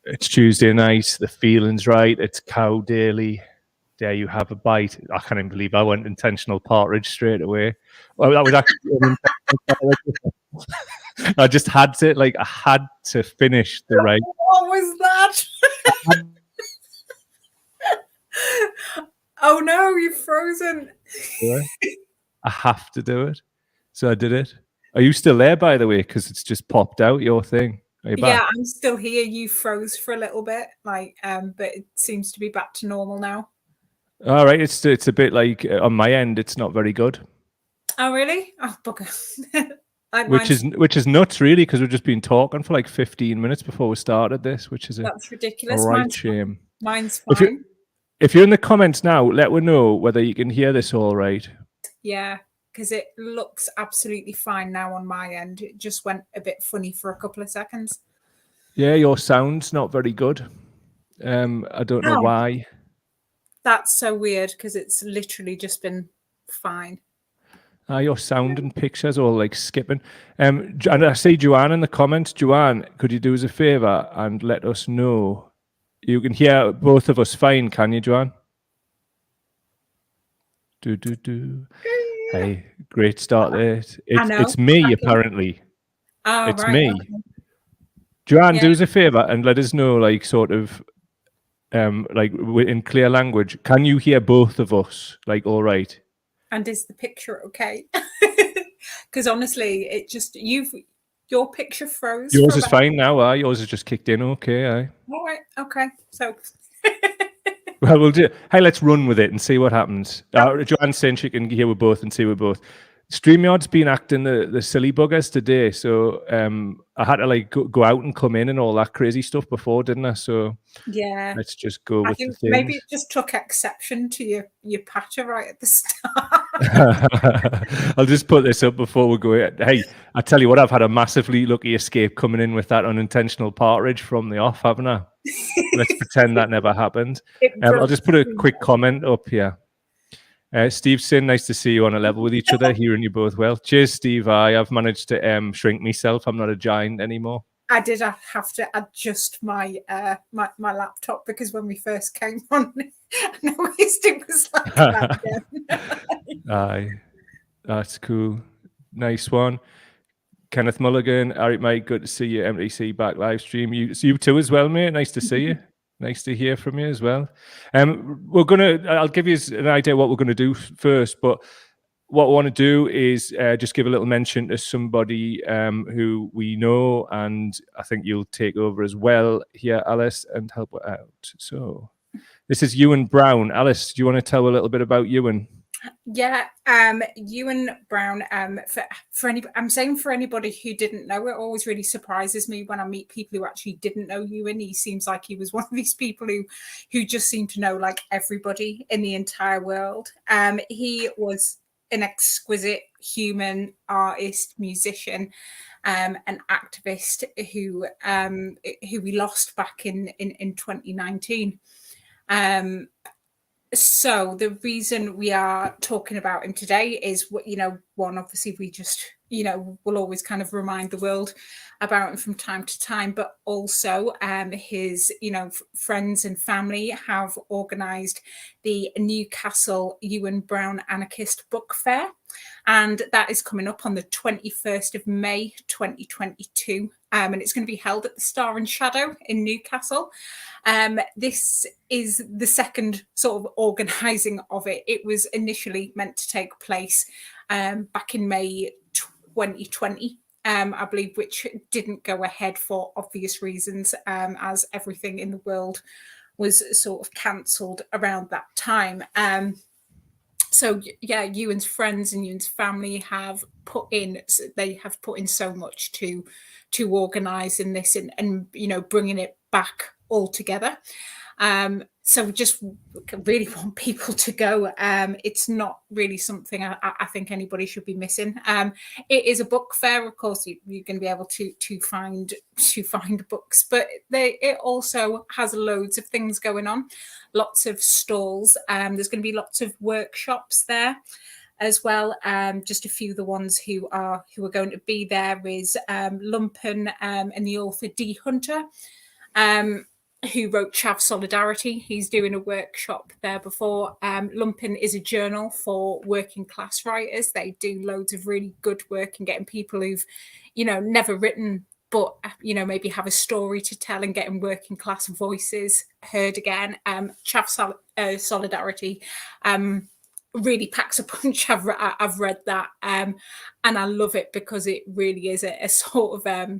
It's Tuesday night. The feeling's right. It's cow daily. There you have a bite. I can't even believe I went intentional partridge straight away. Well, that was actually an intentional partridge. I just had to, I had to finish the right. What was that? Oh no, you've frozen. I have to do it. So I did it. Are you still there, by the way? Because it's just popped out, your thing. Are you back? Yeah, I'm still here. You froze for a little bit, but it seems to be back to normal now. All right. It's a bit like on my end, it's not very good. Oh really? Oh bugger. Which is nuts, really, because we've just been talking for like 15 minutes before we started this, which is that's ridiculous. Shame. Mine's fine. If you're in the comments now, let me know whether you can hear this all right. Yeah, because it looks absolutely fine now on my end. It just went a bit funny for a couple of seconds. Yeah, your sound's not very good. I don't know why. That's so weird because it's literally just been fine. Your sound and pictures all like skipping. And I see Joanne in the comments. Joanne, could you do us a favor and let us know? You can hear both of us fine, can you, Joanne? Hey, great start there. It's me, apparently. Oh, it's me. Okay. Joanne, do us a favor and let us know, in clear language. Can you hear both of us, all right? And is the picture okay? Because honestly, it just your picture froze. Yours is fine now, yours has just kicked in, okay, All right, okay. So well, we'll do. Hey, let's run with it and see what happens. Joanne's saying she can hear we both and see we both. StreamYard's been acting the silly buggers today, so I had to go out and come in and all that crazy stuff before, didn't I? So yeah, let's just go with the things. Maybe it just took exception to your patter right at the start. I'll just put this up before we go. Hey, I tell you what, I've had a massively lucky escape coming in with that unintentional partridge from the off, haven't I? Let's pretend that never happened. I'll just put a quick comment up here. Steve Sin, nice to see you on a level with each other, hearing you both well. Cheers, Steve. I've managed to shrink myself. I'm not a giant anymore. I did have to adjust my my laptop because when we first came on, I noticed it was like that again. Aye, that's cool. Nice one. Kenneth Mulligan, Eric, mate, good to see you. MTC back live stream. You too as well, mate. Nice to see you. Nice to hear from you as well. I'll give you an idea what we're gonna do first, but what we want to do is just give a little mention to somebody who we know, and I think you'll take over as well here, Alice, and help out. So this is Ewan Brown. Alice, do you want to tell a little bit about Ewan? Yeah, Ewan Brown. For anybody who didn't know, it always really surprises me when I meet people who actually didn't know Ewan. He seems like he was one of these people who just seem to know like everybody in the entire world. He was an exquisite human artist, musician, an activist who we lost back in 2019. So the reason we are talking about him today is, one, obviously we just, we'll always kind of remind the world about him from time to time, but also his, friends and family have organised the Newcastle Ewan Brown Anarchist Book Fair. And that is coming up on the 21st of May, 2022. And it's going to be held at the Star and Shadow in Newcastle. This is the second sort of organising of it. It was initially meant to take place back in May 2020, I believe, which didn't go ahead for obvious reasons, as everything in the world was sort of cancelled around that time. So yeah, Ewan's friends and Ewan's family have put in so much to organising this and bringing it back all together. So just really want people to go. It's not really something I think anybody should be missing. It is a book fair, of course. You're going to be able to find books, but it also has loads of things going on, lots of stalls. There's going to be lots of workshops there. as well. Just a few of the ones who are going to be there is Lumpen and the author D. Hunter, who wrote Chav Solidarity. He's doing a workshop there before. Lumpen is a journal for working class writers. They do loads of really good work in getting people who've, never written, but, maybe have a story to tell and getting working class voices heard again. Chav Solidarity really packs a punch. I've read that, and I love it because it really is a sort of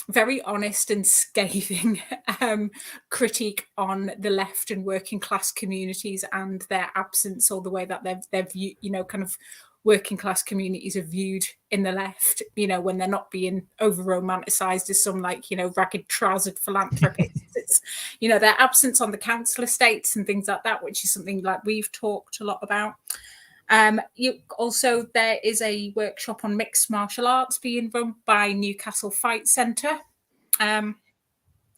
very honest and scathing critique on the left and working class communities and their absence, or the way that they're kind of working class communities are viewed in the left, when they're not being over romanticized as some ragged trousered philanthropists. It's, their absence on the council estates and things like that, which is something like we've talked a lot about. There is a workshop on mixed martial arts being run by Newcastle Fight Centre.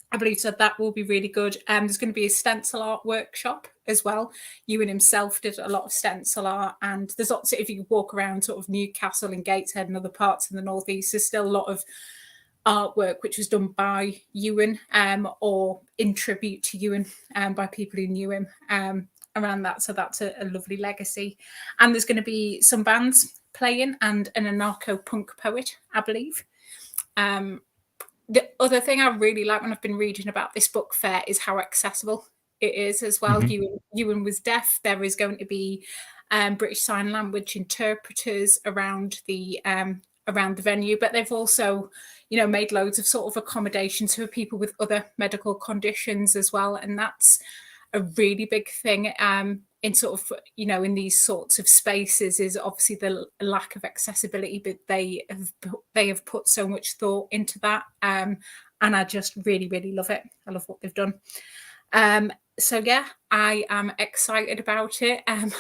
I believe so. That will be really good. There's going to be a stencil art workshop as well. Ewan himself did a lot of stencil art, and there's lots of, if you walk around sort of Newcastle and Gateshead and other parts in the northeast, there's still a lot of artwork which was done by Ewan, or in tribute to Ewan, by people who knew him around that. So that's a lovely legacy. And there's going to be some bands playing and an anarcho-punk poet, I believe. The other thing I really like when I've been reading about this book fair is how accessible it is as well. Mm-hmm. Ewan was deaf. There is going to be British Sign Language interpreters around the venue, but they've also, made loads of sort of accommodations for people with other medical conditions as well, and that's a really big thing in sort of, in these sorts of spaces, is obviously the lack of accessibility, but they have put so much thought into that, and I just really, really love it. I love what they've done. So yeah, I am excited about it. I've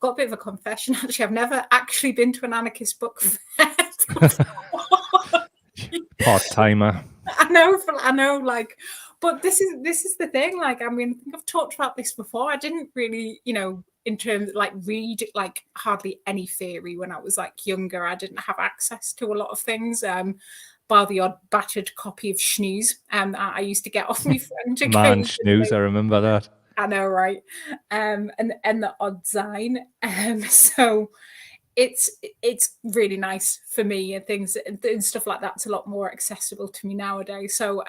got a bit of a confession, actually. I've never actually been to an anarchist book fair. Part-timer. I know, but this is the thing. I think I've talked about this before. I didn't really, in terms of read hardly any theory when I was younger. I didn't have access to a lot of things. Bar the odd battered copy of Schnooze I used to get off my friend. Man, Schnooze, I remember that. I know, right? And the odd Zine. So it's really nice for me, and things and stuff like that's a lot more accessible to me nowadays. So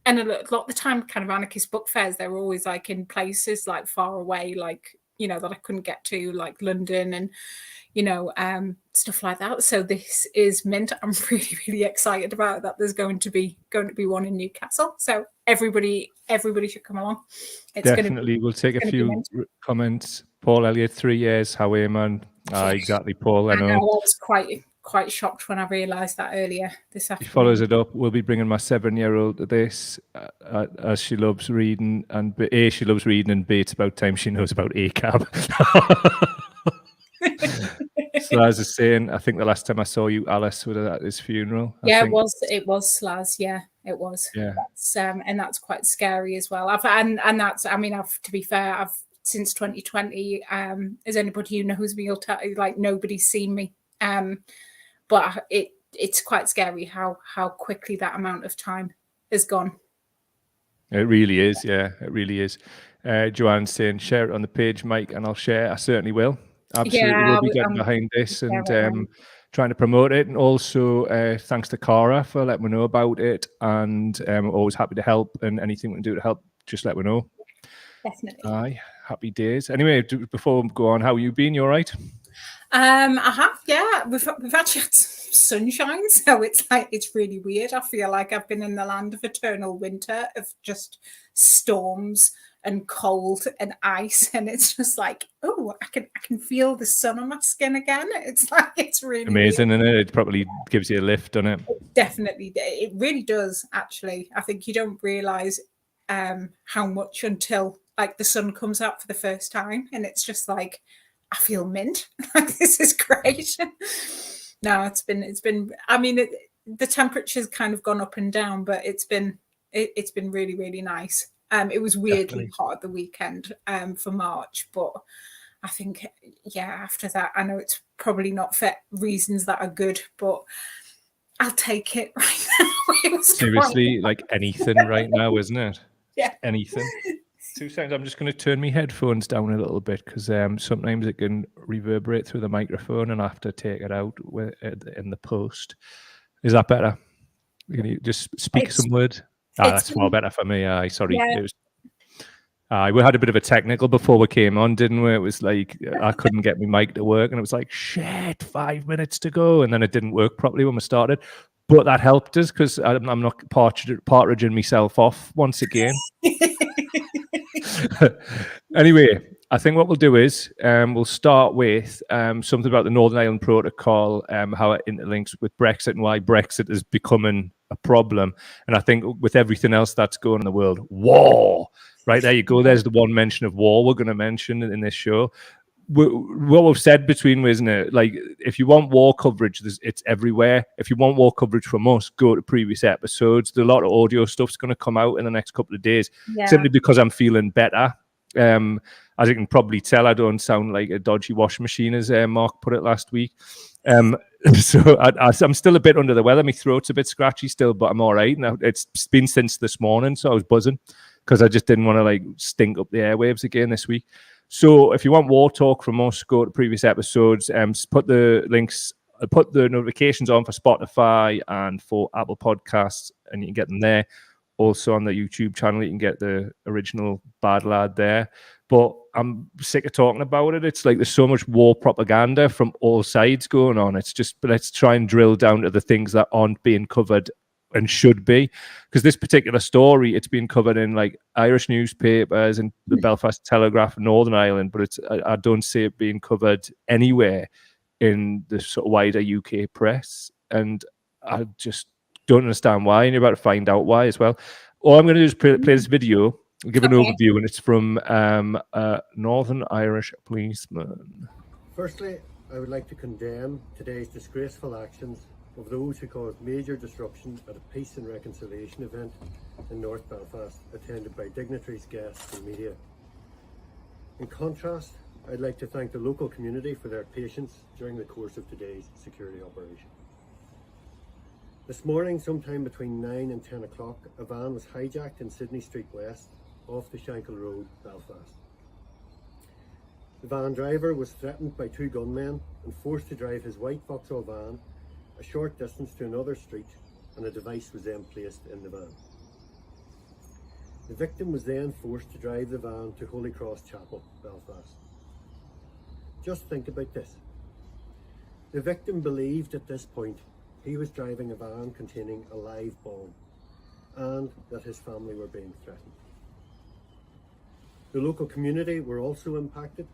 and a lot of the time, kind of anarchist book fairs, they're always in places far away, that I couldn't get to, London and stuff like that. So this is mint. I'm really, really excited about that. There's going to be one in Newcastle. So everybody should come along. It's definitely. We'll take a few comments. Paul Elliott, 3 years. How are you, man? Exactly, Paul. I know. I was quite shocked when I realised that earlier this afternoon. He follows it up. We'll be bringing my 7-year-old to this, as she loves reading, and A, she loves reading, and B, it's about time she knows about ACAB. So as I was saying, I think the last time I saw you, Alice, was at his funeral. It was Slaz. Yeah, it was. Yeah, that's quite scary as well. To be fair, I've since 2020. As anybody who knows me will tell you, nobody's seen me. But it's quite scary how quickly that amount of time is gone. It really is. Yeah, it really is. Joanne's saying, share it on the page, Mike, and I'll share. I certainly will. Absolutely, we'll be getting behind this and trying to promote it. And also, thanks to Cara for letting me know about it. And always happy to help. And anything we can do to help, just let me know. Definitely. Aye, happy days. Anyway, before we go on, how are you been? You all right? I have, yeah. We've actually had sunshine, so it's really weird. I feel like I've been in the land of eternal winter, of just storms and cold and ice, and it's just oh, I can feel the sun on my skin again. It's really amazing, weird. Isn't it? It probably gives you a lift, doesn't it? Definitely, it really does. Actually, I think you don't realise how much until the sun comes out for the first time, and it's just I feel mint. This is great. No, it's been. I mean, the temperature's kind of gone up and down, but it's been really, really nice. It was weirdly hot at the weekend for March, but I think, after that, I know it's probably not for reasons that are good, but I'll take it right now. Seriously, like anything right now, isn't it? Yeah. Anything. 2 seconds. I'm just going to turn my headphones down a little bit because sometimes it can reverberate through the microphone and I have to take it out in the post. Is that better? Can you just speak some words? That's far better for me. Sorry. Yeah. It was. We had a bit of a technical before we came on, didn't we? It was like I couldn't get my mic to work, and it was like, shit, 5 minutes to go, and then it didn't work properly when we started. But that helped us because I'm not partridging myself off once again. Anyway, I think what we'll do is we'll start with something about the Northern Ireland Protocol, how it interlinks with Brexit and why Brexit is becoming a problem. And I think with everything else that's going on in the world, war. Right, there you go. There's the one mention of war we're going to mention in this show. What we've said between, isn't it? Like, if you want war coverage, it's everywhere. If you want war coverage from us, go to previous episodes. There's a lot of audio stuff's going to come out in the next couple of days, simply because I'm feeling better. As you can probably tell, I don't sound like a dodgy washing machine, as Mark put it last week. So I'm still a bit under the weather. My throat's a bit scratchy still, but I'm all right. Now it's been since this morning, so I was buzzing because I just didn't want to like stink up the airwaves again this week. So if you want war talk from us, go to previous episodes. Put the links, put the notifications on for Spotify and for Apple Podcasts, and you can get them there. Also on the YouTube channel, you can get the original Bad Lad there. But I'm sick of talking about it. It's like there's so much war propaganda from all sides going on. It's just, but let's try and drill down to the things that aren't being covered and should be, because this particular story, it's been covered in like Irish newspapers and the Belfast Telegraph, Northern Ireland, but I don't see it being covered anywhere in the sort of wider UK press, and I just don't understand why, and you're about to find out why as well. All I'm going to do is play this video, give an overview, and it's from a Northern Irish policeman. Firstly, I would like to condemn today's disgraceful actions of those who caused major disruption at a peace and reconciliation event in North Belfast, attended by dignitaries, guests and media. In contrast, I'd like to thank the local community for their patience during the course of today's security operation. This morning, sometime between 9 and 10 o'clock, a van was hijacked in Sydney Street West off the Shankill Road, Belfast. The van driver was threatened by 2 gunmen and forced to drive his white Vauxhall van a short distance to another street, and a device was then placed in the van. The victim was then forced to drive the van to Holy Cross Chapel, Belfast. Just think about this. The victim believed at this point he was driving a van containing a live bomb and that his family were being threatened. The local community were also impacted.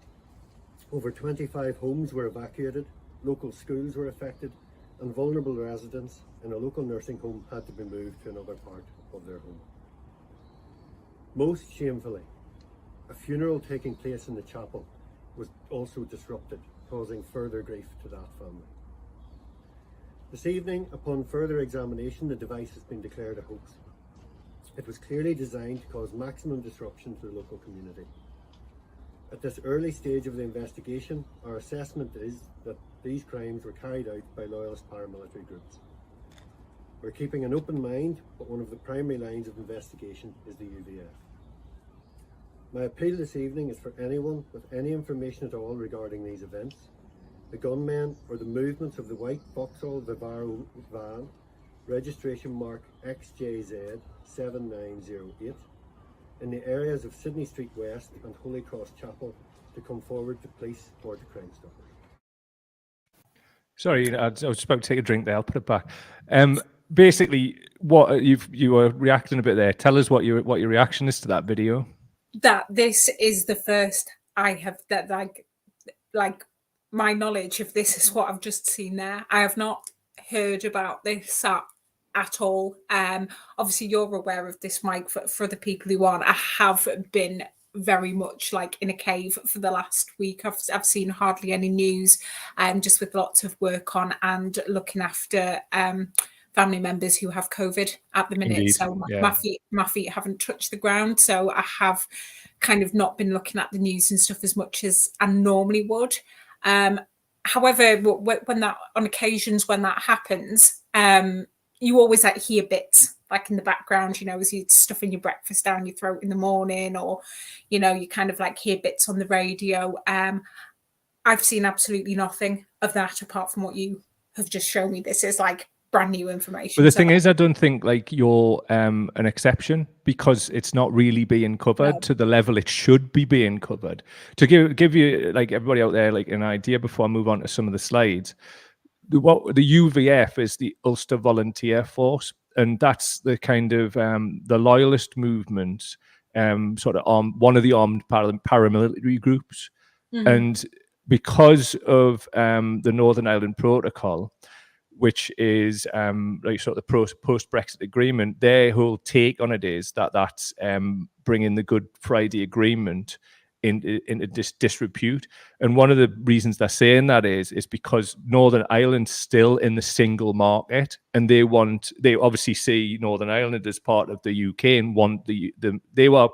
Over 25 homes were evacuated, local schools were affected, and vulnerable residents in a local nursing home had to be moved to another part of their home. Most shamefully, a funeral taking place in the chapel was also disrupted, causing further grief to that family. This evening, upon further examination, the device has been declared a hoax. It was clearly designed to cause maximum disruption to the local community. At this early stage of the investigation, our assessment is that these crimes were carried out by loyalist paramilitary groups. We're keeping an open mind, but one of the primary lines of investigation is the UVF. My appeal this evening is for anyone with any information at all regarding these events, the gunmen or the movements of the white Vauxhall Vivaro van, registration mark XJZ7908, in the areas of Sydney Street West and Holy Cross Chapel, to come forward to police or to Crime Stoppers. Sorry, I was about to take a drink there. I'll put it back. Basically, what you were reacting a bit there. Tell us what your reaction is to that video. That this is the first I have that like my knowledge of this is what I've just seen there. I have not heard about this at all. Obviously you're aware of this, Mike, for the people who aren't. I have been very much like in a cave for the last week. I've seen hardly any news, just with lots of work on and looking after family members who have COVID at the minute. Indeed, So yeah. my feet haven't touched the ground. So I have kind of not been looking at the news and stuff as much as I normally would. However, when that, on occasions when that happens, you always like hear bits like in the background, you know, as you're stuffing your breakfast down your throat in the morning, or, you know, you kind of like hear bits on the radio. I've seen absolutely nothing of that apart from what you have just shown me. This is like brand new information. But the thing is, I don't think like you're an exception, because it's not really being covered to the level it should be being covered. To give you, like, everybody out there, like, an idea before I move on to some of the slides, the UVF is the Ulster Volunteer Force, and that's the kind of the loyalist movement, sort of one of the armed paramilitary groups. And because of the Northern Ireland Protocol, which is like sort of the post-Brexit agreement, their whole take on it is that that's bringing the Good Friday Agreement into disrepute. And one of the reasons they're saying that is because Northern Ireland's still in the single market, and they obviously see Northern Ireland as part of the UK and want they were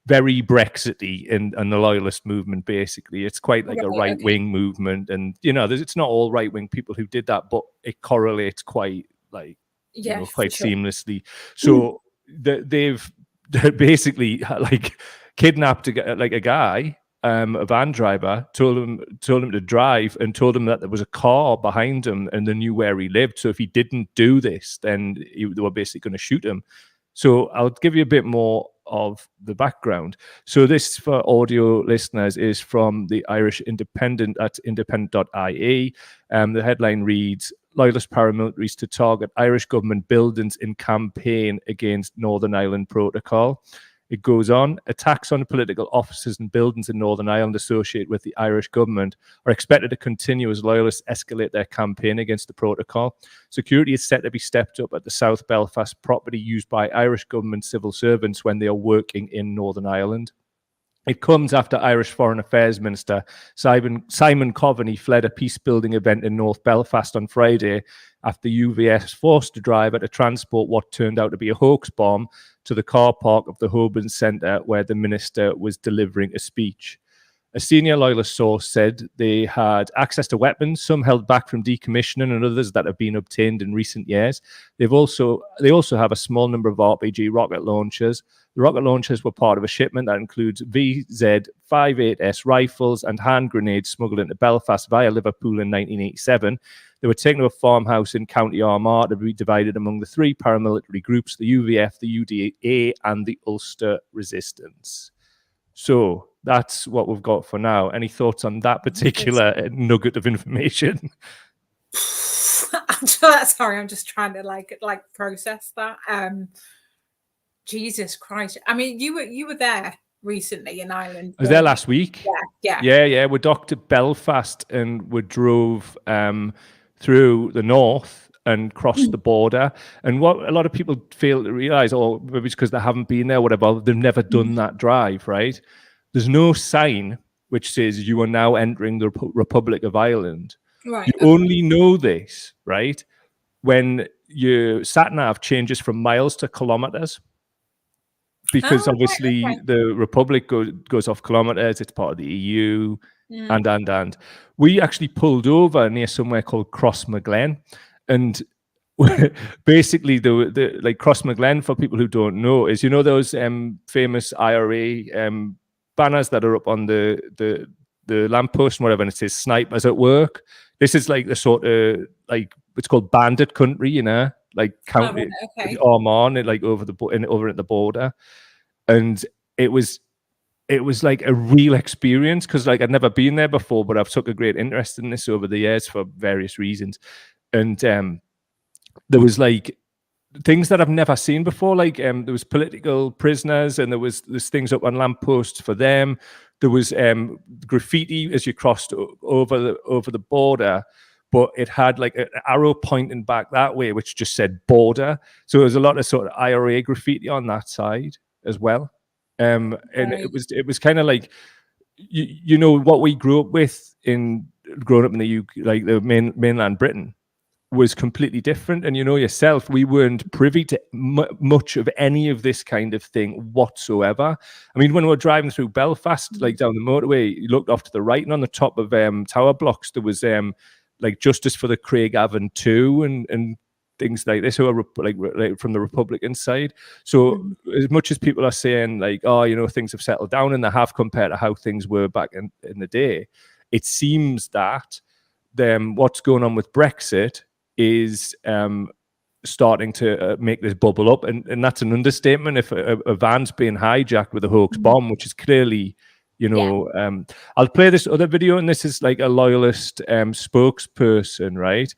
very Brexity and the loyalist movement. Basically, it's quite like a right-wing movement, and you know, it's not all right-wing people who did that, but it correlates quite like quite seamlessly. So they've basically like kidnapped a guy, a van driver, told him to drive, and told him that there was a car behind him and they knew where he lived. So if he didn't do this, then they were basically going to shoot him. So I'll give you a bit more of the background. So this, for audio listeners, is from the Irish Independent at independent.ie. The headline reads, "Loyalist paramilitaries to target Irish government buildings in campaign against Northern Ireland Protocol." It goes on, "Attacks on political offices and buildings in Northern Ireland associated with the Irish government are expected to continue as loyalists escalate their campaign against the protocol. Security is set to be stepped up at the South Belfast property used by Irish government civil servants when they are working in Northern Ireland." It comes after Irish Foreign Affairs Minister Simon Coveney fled a peace-building event in North Belfast on Friday after UVS forced the driver to transport what turned out to be a hoax bomb to the car park of the Holborn Centre, where the minister was delivering a speech. A senior loyalist source said they had access to weapons, some held back from decommissioning and others that have been obtained in recent years. They also have a small number of RPG rocket launchers. The rocket launchers were part of a shipment that includes VZ-58S rifles and hand grenades smuggled into Belfast via Liverpool in 1987. They were taken to a farmhouse in County Armagh to be divided among the three paramilitary groups, the UVF, the UDA, and the Ulster Resistance. So that's what we've got for now. Any thoughts on that particular nugget of information? Sorry, I'm just trying to like process that. Jesus Christ! I mean, you were there recently in Ireland. I was there last week. Yeah. We docked at Belfast and we drove through the north and crossed the border. And what a lot of people fail to realize, or maybe it's because they haven't been there, whatever, they've never done that drive, right? There's no sign which says you are now entering the Republic of Ireland. Right. You only know this, right, when your sat-nav changes from miles to kilometers. Because obviously the Republic goes off kilometers, it's part of the EU, and we actually pulled over near somewhere called Crossmaglen, and basically the like Crossmaglen, for people who don't know, is, you know, those famous IRA banners that are up on the lamppost and whatever, and it says "snipers at work." This is like the sort of, like, it's called bandit country, you know, like County Armagh, like over at the border. And it was like a real experience, because like I'd never been there before, but I've took a great interest in this over the years for various reasons. And there was like things that I've never seen before, like there was political prisoners, and there was things up on lampposts for them. There was graffiti as you crossed over the border, but it had like an arrow pointing back that way, which just said border. So there was a lot of sort of IRA graffiti on that side as well. And it was kind of like, you know, what we grew up with growing up in the UK, like the mainland Britain. was completely different. And you know yourself, we weren't privy to much of any of this kind of thing whatsoever. I mean, when we were driving through Belfast, like down the motorway, you looked off to the right, and on the top of tower blocks, there was like Justice for the Craigavon 2 and things like this, who are like from the Republican side. So as much as people are saying like, oh, you know, things have settled down, and they have compared to how things were back in the day, it seems that what's going on with Brexit is starting to make this bubble up, and that's an understatement. If a van's being hijacked with a hoax bomb, which is clearly, you know, I'll play this other video, and this is like a loyalist spokesperson, right?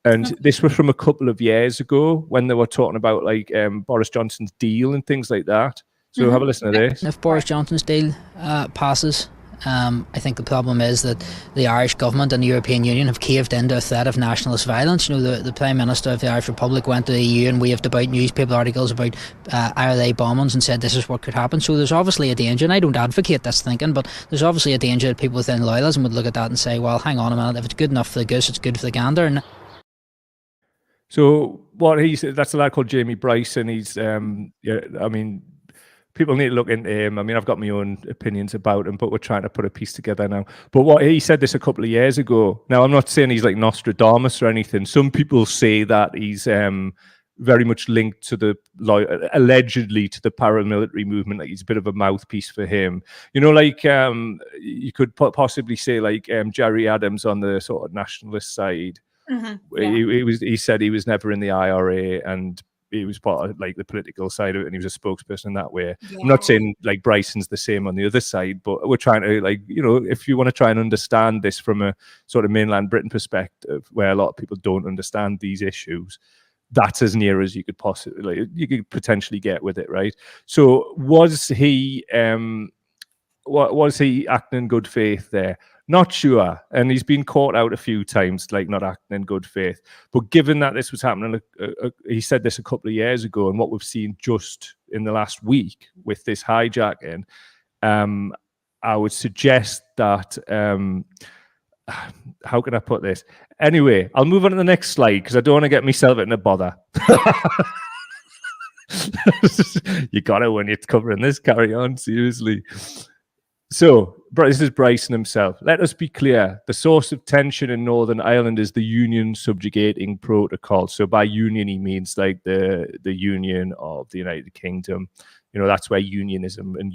And this was from a couple of years ago when they were talking about like Boris Johnson's deal and things like that. So have a listen to this. If Boris Johnson's deal passes, I think the problem is that the Irish government and the European Union have caved into a threat of nationalist violence. You know, the Prime Minister of the Irish Republic went to the EU and waved about newspaper articles about IRA bombings and said this is what could happen. So there's obviously a danger, and I don't advocate this thinking, but there's obviously a danger that people within loyalism would look at that and say, well, hang on a minute, if it's good enough for the goose, it's good for the gander. And so what he said, that's a lad called Jamie Bryson. He's, I mean, people need to look into him. I mean, I've got my own opinions about him, but we're trying to put a piece together now. But what he said this a couple of years ago. Now, I'm not saying he's like Nostradamus or anything. Some people say that he's very much linked to the, allegedly to the paramilitary movement. Like he's a bit of a mouthpiece for him. You know, like you could possibly say like Jerry Adams on the sort of nationalist side. He said he was never in the IRA, and he was part of like the political side of it, and he was a spokesperson in that way. I'm not saying like Bryson's the same on the other side, but we're trying to, like, you know, if you want to try and understand this from a sort of mainland Britain perspective, where a lot of people don't understand these issues, that's as near as you could possibly, like, you could potentially get with it, right? So was he acting in good faith there? Not sure. And he's been caught out a few times, like not acting in good faith. But given that this was happening, he said this a couple of years ago, and what we've seen just in the last week with this hijacking, I would suggest that, how can I put this? Anyway, I'll move on to the next slide because I don't want to get myself in a bother. You got it when you're covering this. Carry on, seriously. So, this is Bryson himself. Let us be clear. The source of tension in Northern Ireland is the Union subjugating protocol. So by union, he means like the Union of the United Kingdom. You know, that's where unionism and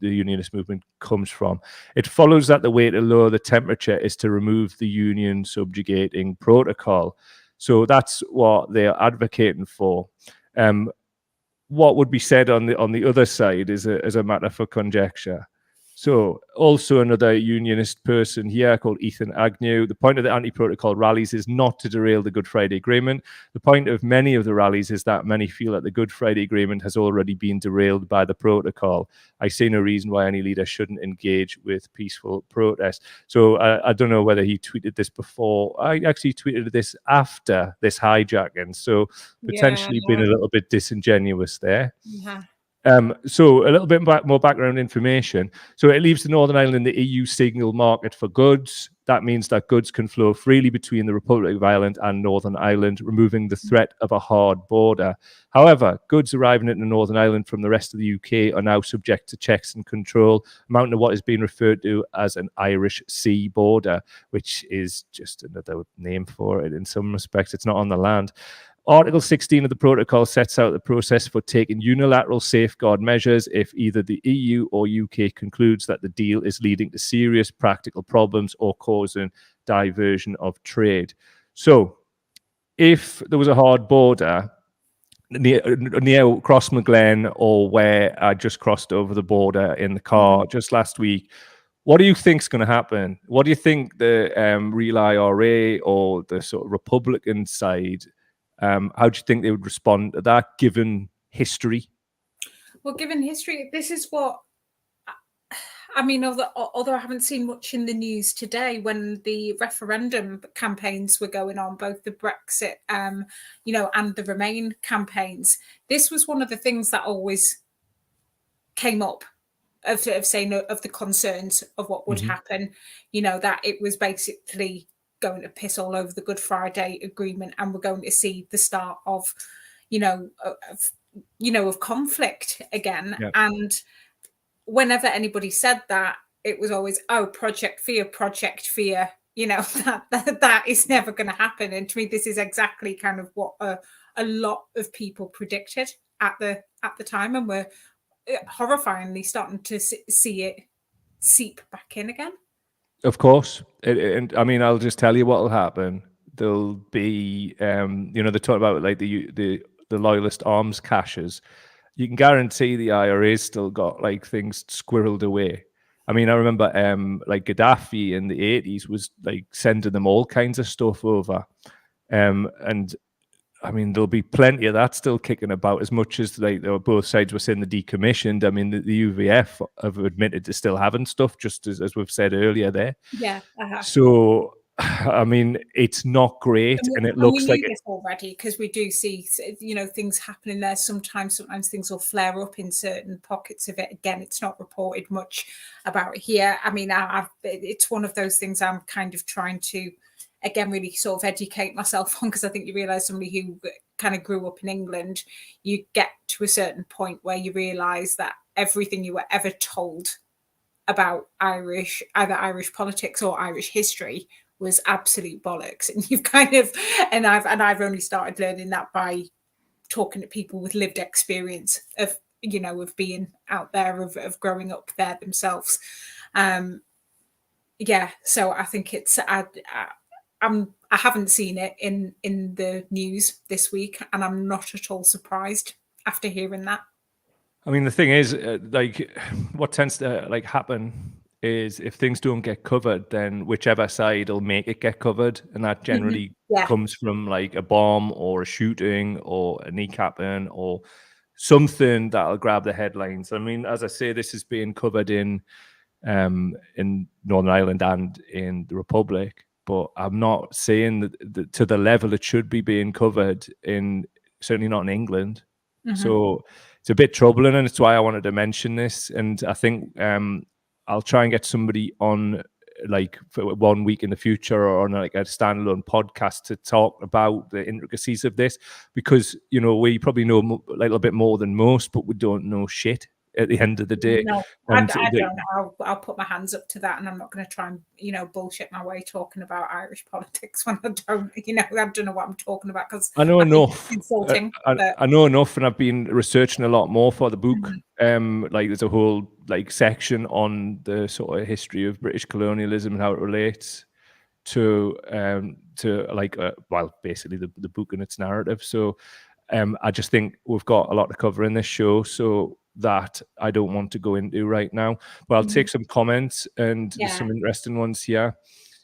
the unionist movement comes from. It follows that the way to lower the temperature is to remove the Union subjugating protocol. So that's what they're advocating for. What would be said on the other side is a matter for conjecture. So also another unionist person here called Ethan Agnew. The point of the anti-protocol rallies is not to derail the Good Friday Agreement. The point of many of the rallies is that many feel that the Good Friday Agreement has already been derailed by the protocol. I see no reason why any leader shouldn't engage with peaceful protest. So I don't know whether he tweeted this before. I actually tweeted this after this hijacking. So potentially been a little bit disingenuous there. Yeah. So a little bit more background information. So it leaves the Northern Ireland the EU single market for goods. That means that goods can flow freely between the Republic of Ireland and Northern Ireland, removing the threat of a hard border. However, goods arriving into Northern Ireland from the rest of the UK are now subject to checks and control, amounting to what is being referred to as an Irish sea border, which is just another name for it in some respects. It's not on the land. Article 16 of the protocol sets out the process for taking unilateral safeguard measures if either the EU or UK concludes that the deal is leading to serious practical problems or causing diversion of trade. So if there was a hard border near Crossmaglen, or where I just crossed over the border in the car just last week, what do you think is going to happen? What do you think the Real IRA or the sort of Republican side, how do you think they would respond to that, given history? Well, given history, this is what I mean. Although I haven't seen much in the news today, when the referendum campaigns were going on, both the Brexit, and the Remain campaigns, this was one of the things that always came up of saying of the concerns of what would happen. You know, that it was basically going to piss all over the Good Friday Agreement, and we're going to see the start of, of conflict again. Yeah. And whenever anybody said that, it was always, oh, Project Fear. That is never going to happen. And to me, this is exactly kind of what a lot of people predicted at the time, and we're horrifyingly starting to see it seep back in again. Of course. And I mean, I'll just tell you what will happen. There'll be, they talk about like the loyalist arms caches. You can guarantee the IRA's still got like things squirreled away. I mean, I remember like Gaddafi in the 80s was like sending them all kinds of stuff over. And I mean, there'll be plenty of that still kicking about, as much as like both sides were saying the decommissioned. I mean, the UVF have admitted to still having stuff, just as we've said earlier there. Yeah. So, I mean, it's not great, and it looks we like knew this already, because we do see, things happening there. Sometimes things will flare up in certain pockets of it. Again, it's not reported much about it here. I mean, it's one of those things I'm kind of trying to, again, really sort of educate myself on, because I think you realise, somebody who kind of grew up in England, you get to a certain point where you realise that everything you were ever told about either Irish politics or Irish history was absolute bollocks. And you've kind of, and I've only started learning that by talking to people with lived experience of being out there, of growing up there themselves. So I think it's I haven't seen it in the news this week, and I'm not at all surprised after hearing that. I mean, the thing is, like, what tends to like happen is, if things don't get covered, then whichever side will make it get covered, and that generally comes from like a bomb or a shooting or a kneecapping or something that'll grab the headlines. I mean, as I say, this is being covered in Northern Ireland and in the Republic, but I'm not saying that to the level it should be being covered in, certainly not in England. So it's a bit troubling, and it's why I wanted to mention this. And I think I'll try and get somebody on, like, for 1 week in the future, or on like a standalone podcast to talk about the intricacies of this, because we probably know a little bit more than most, but we don't know shit at the end of the day. No, I don't. I'll put my hands up to that, and I'm not going to try and bullshit my way talking about Irish politics when I don't. I don't know what I'm talking about, because I know enough. Insulting. I know enough, and I've been researching a lot more for the book. Like, there's a whole like section on the sort of history of British colonialism and how it relates to basically the book and its narrative. So I just think we've got a lot to cover in this show, so that I don't want to go into right now. But I'll take some comments, and there's some interesting ones here.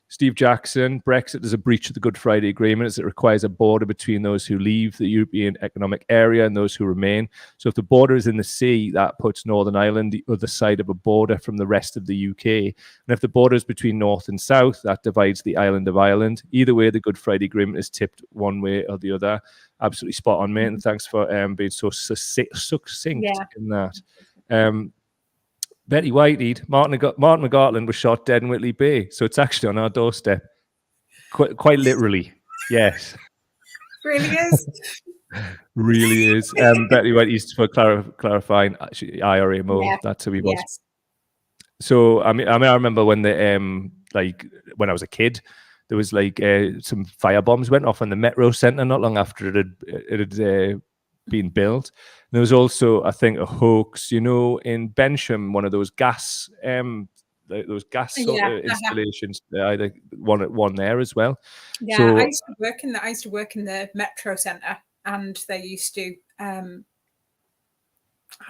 Steve Jackson: Brexit is a breach of the Good Friday Agreement, as it requires a border between those who leave the European Economic Area and those who remain. So if the border is in the sea, that puts Northern Ireland the other side of a border from the rest of the UK. And if the border is between North and South, that divides the island of Ireland. Either way, the Good Friday Agreement is tipped one way or the other. Absolutely spot on, mate. And thanks for being so succinct in that. Betty Whitehead: Martin McGartland was shot dead in Whitley Bay, so it's actually on our doorstep. Quite literally, yes. Really is. Really is. Betty Whitehead, for clarifying, actually, IRA Mo. That's who he was. Yes. So I mean, I remember when when I was a kid, there was like some firebombs went off in the Metro Centre not long after it had been built. And there was also, I think, a hoax, in Bensham, one of those gas installations. I think one there as well. Yeah, so, I used to work in the Metro Centre, and they used to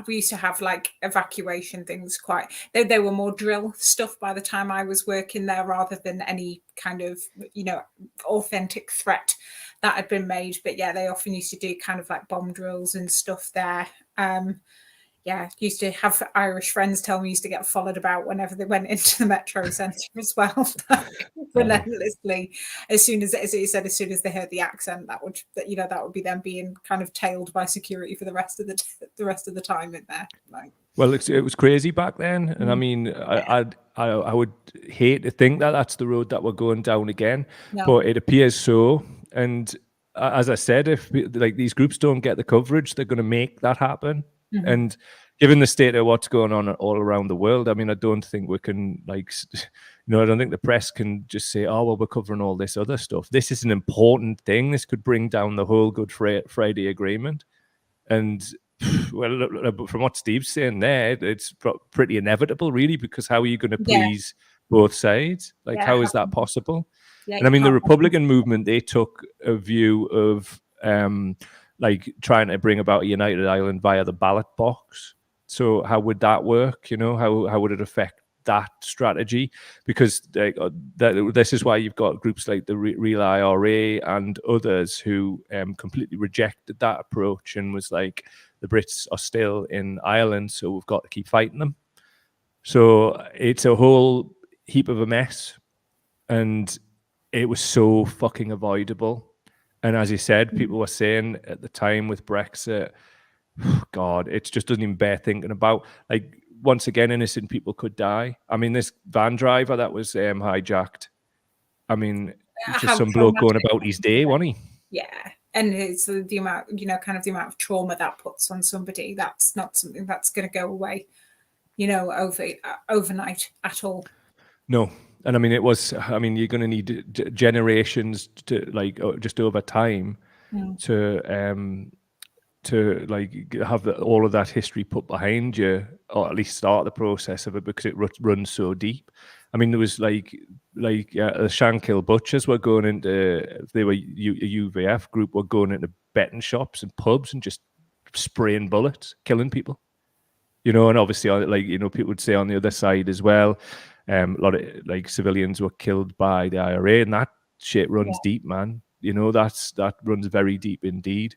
we used to have like evacuation things. They were more drill stuff by the time I was working there, rather than any kind of authentic threat that had been made. But yeah, they often used to do kind of like bomb drills and stuff there. Used to have Irish friends tell me used to get followed about whenever they went into the Metro Centre as well, relentlessly. As soon as they heard the accent, that would be them being kind of tailed by security for the rest of the time in there. Like, Well, it was crazy back then, and I mean, I would hate to think that that's the road that we're going down again, No. but it appears so. And as I said, if like these groups don't get the coverage, they're going to make that happen. And given the state of what's going on all around the world, I mean, I don't think we can I don't think the press can just say, "Oh, well, we're covering all this other stuff." This is an important thing. This could bring down the whole Good Friday Agreement, and. Well, from what Steve's saying there, it's pretty inevitable, really, because how are you going to please both sides? Like, how is that possible? And I mean, the Republican movement, they took a view of like trying to bring about a united Ireland via the ballot box. So how would that work? You know, how would it affect that strategy? Because this is why you've got groups like the Real IRA and others who completely rejected that approach and was like, the Brits are still in Ireland, so we've got to keep fighting them. So it's a whole heap of a mess, and it was so fucking avoidable. And as you said, people were saying at the time with Brexit, God, it just doesn't even bear thinking about. Like, once again, innocent people could die. I mean, this van driver that was hijacked, I mean, just some bloke going about his day, wasn't he? Yeah. And it's the amount, kind of the amount of trauma that puts on somebody. That's not something that's going to go away, overnight at all. No. And I mean, you're going to need generations to just over time to have all of that history put behind you, or at least start the process of it, because it runs so deep. I mean, there was the Shankill butchers were going into, they were a UVF group, were going into betting shops and pubs and just spraying bullets, killing people. And obviously, people would say on the other side as well, a lot of civilians were killed by the IRA, and that shit runs deep, man. That runs very deep indeed.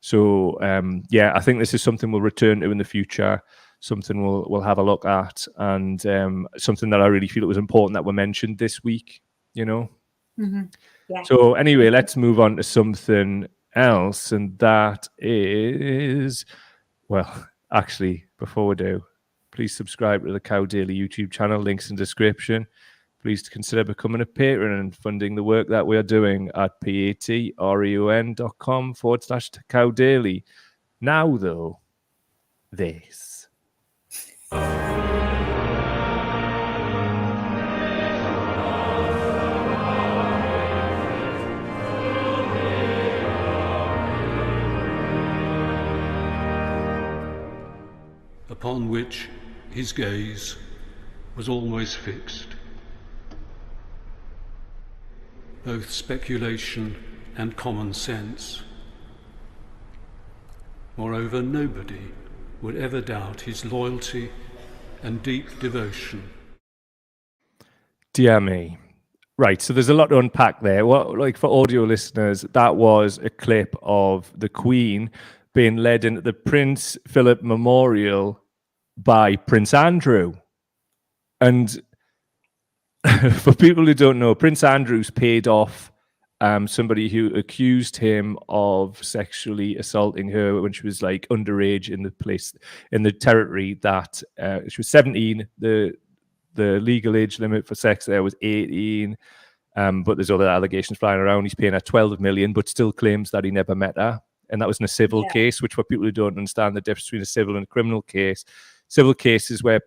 So I think this is something we'll return to in the future, something we'll have a look at, and something that I really feel it was important that we mentioned this week. So anyway, let's move on to something else, and that is, well, actually, before we do, please subscribe to the Cow Daily YouTube channel, links in description. Please consider becoming a patron and funding the work that we are doing at patreon.com/Cow Daily. Now, though, this. Upon which his gaze was always fixed. Both speculation and common sense. Moreover, nobody would ever doubt his loyalty and deep devotion. Dear me. Right, so there's a lot to unpack there. Well, for audio listeners, that was a clip of the Queen being led into the Prince Philip Memorial by Prince Andrew. And for people who don't know, Prince Andrew's paid off somebody who accused him of sexually assaulting her when she was underage in the territory that she was 17. The legal age limit for sex there was 18. But there's other allegations flying around. He's paying her 12 million, but still claims that he never met her. And that was in a civil case, which for people who don't understand the difference between a civil and a criminal case. Civil cases where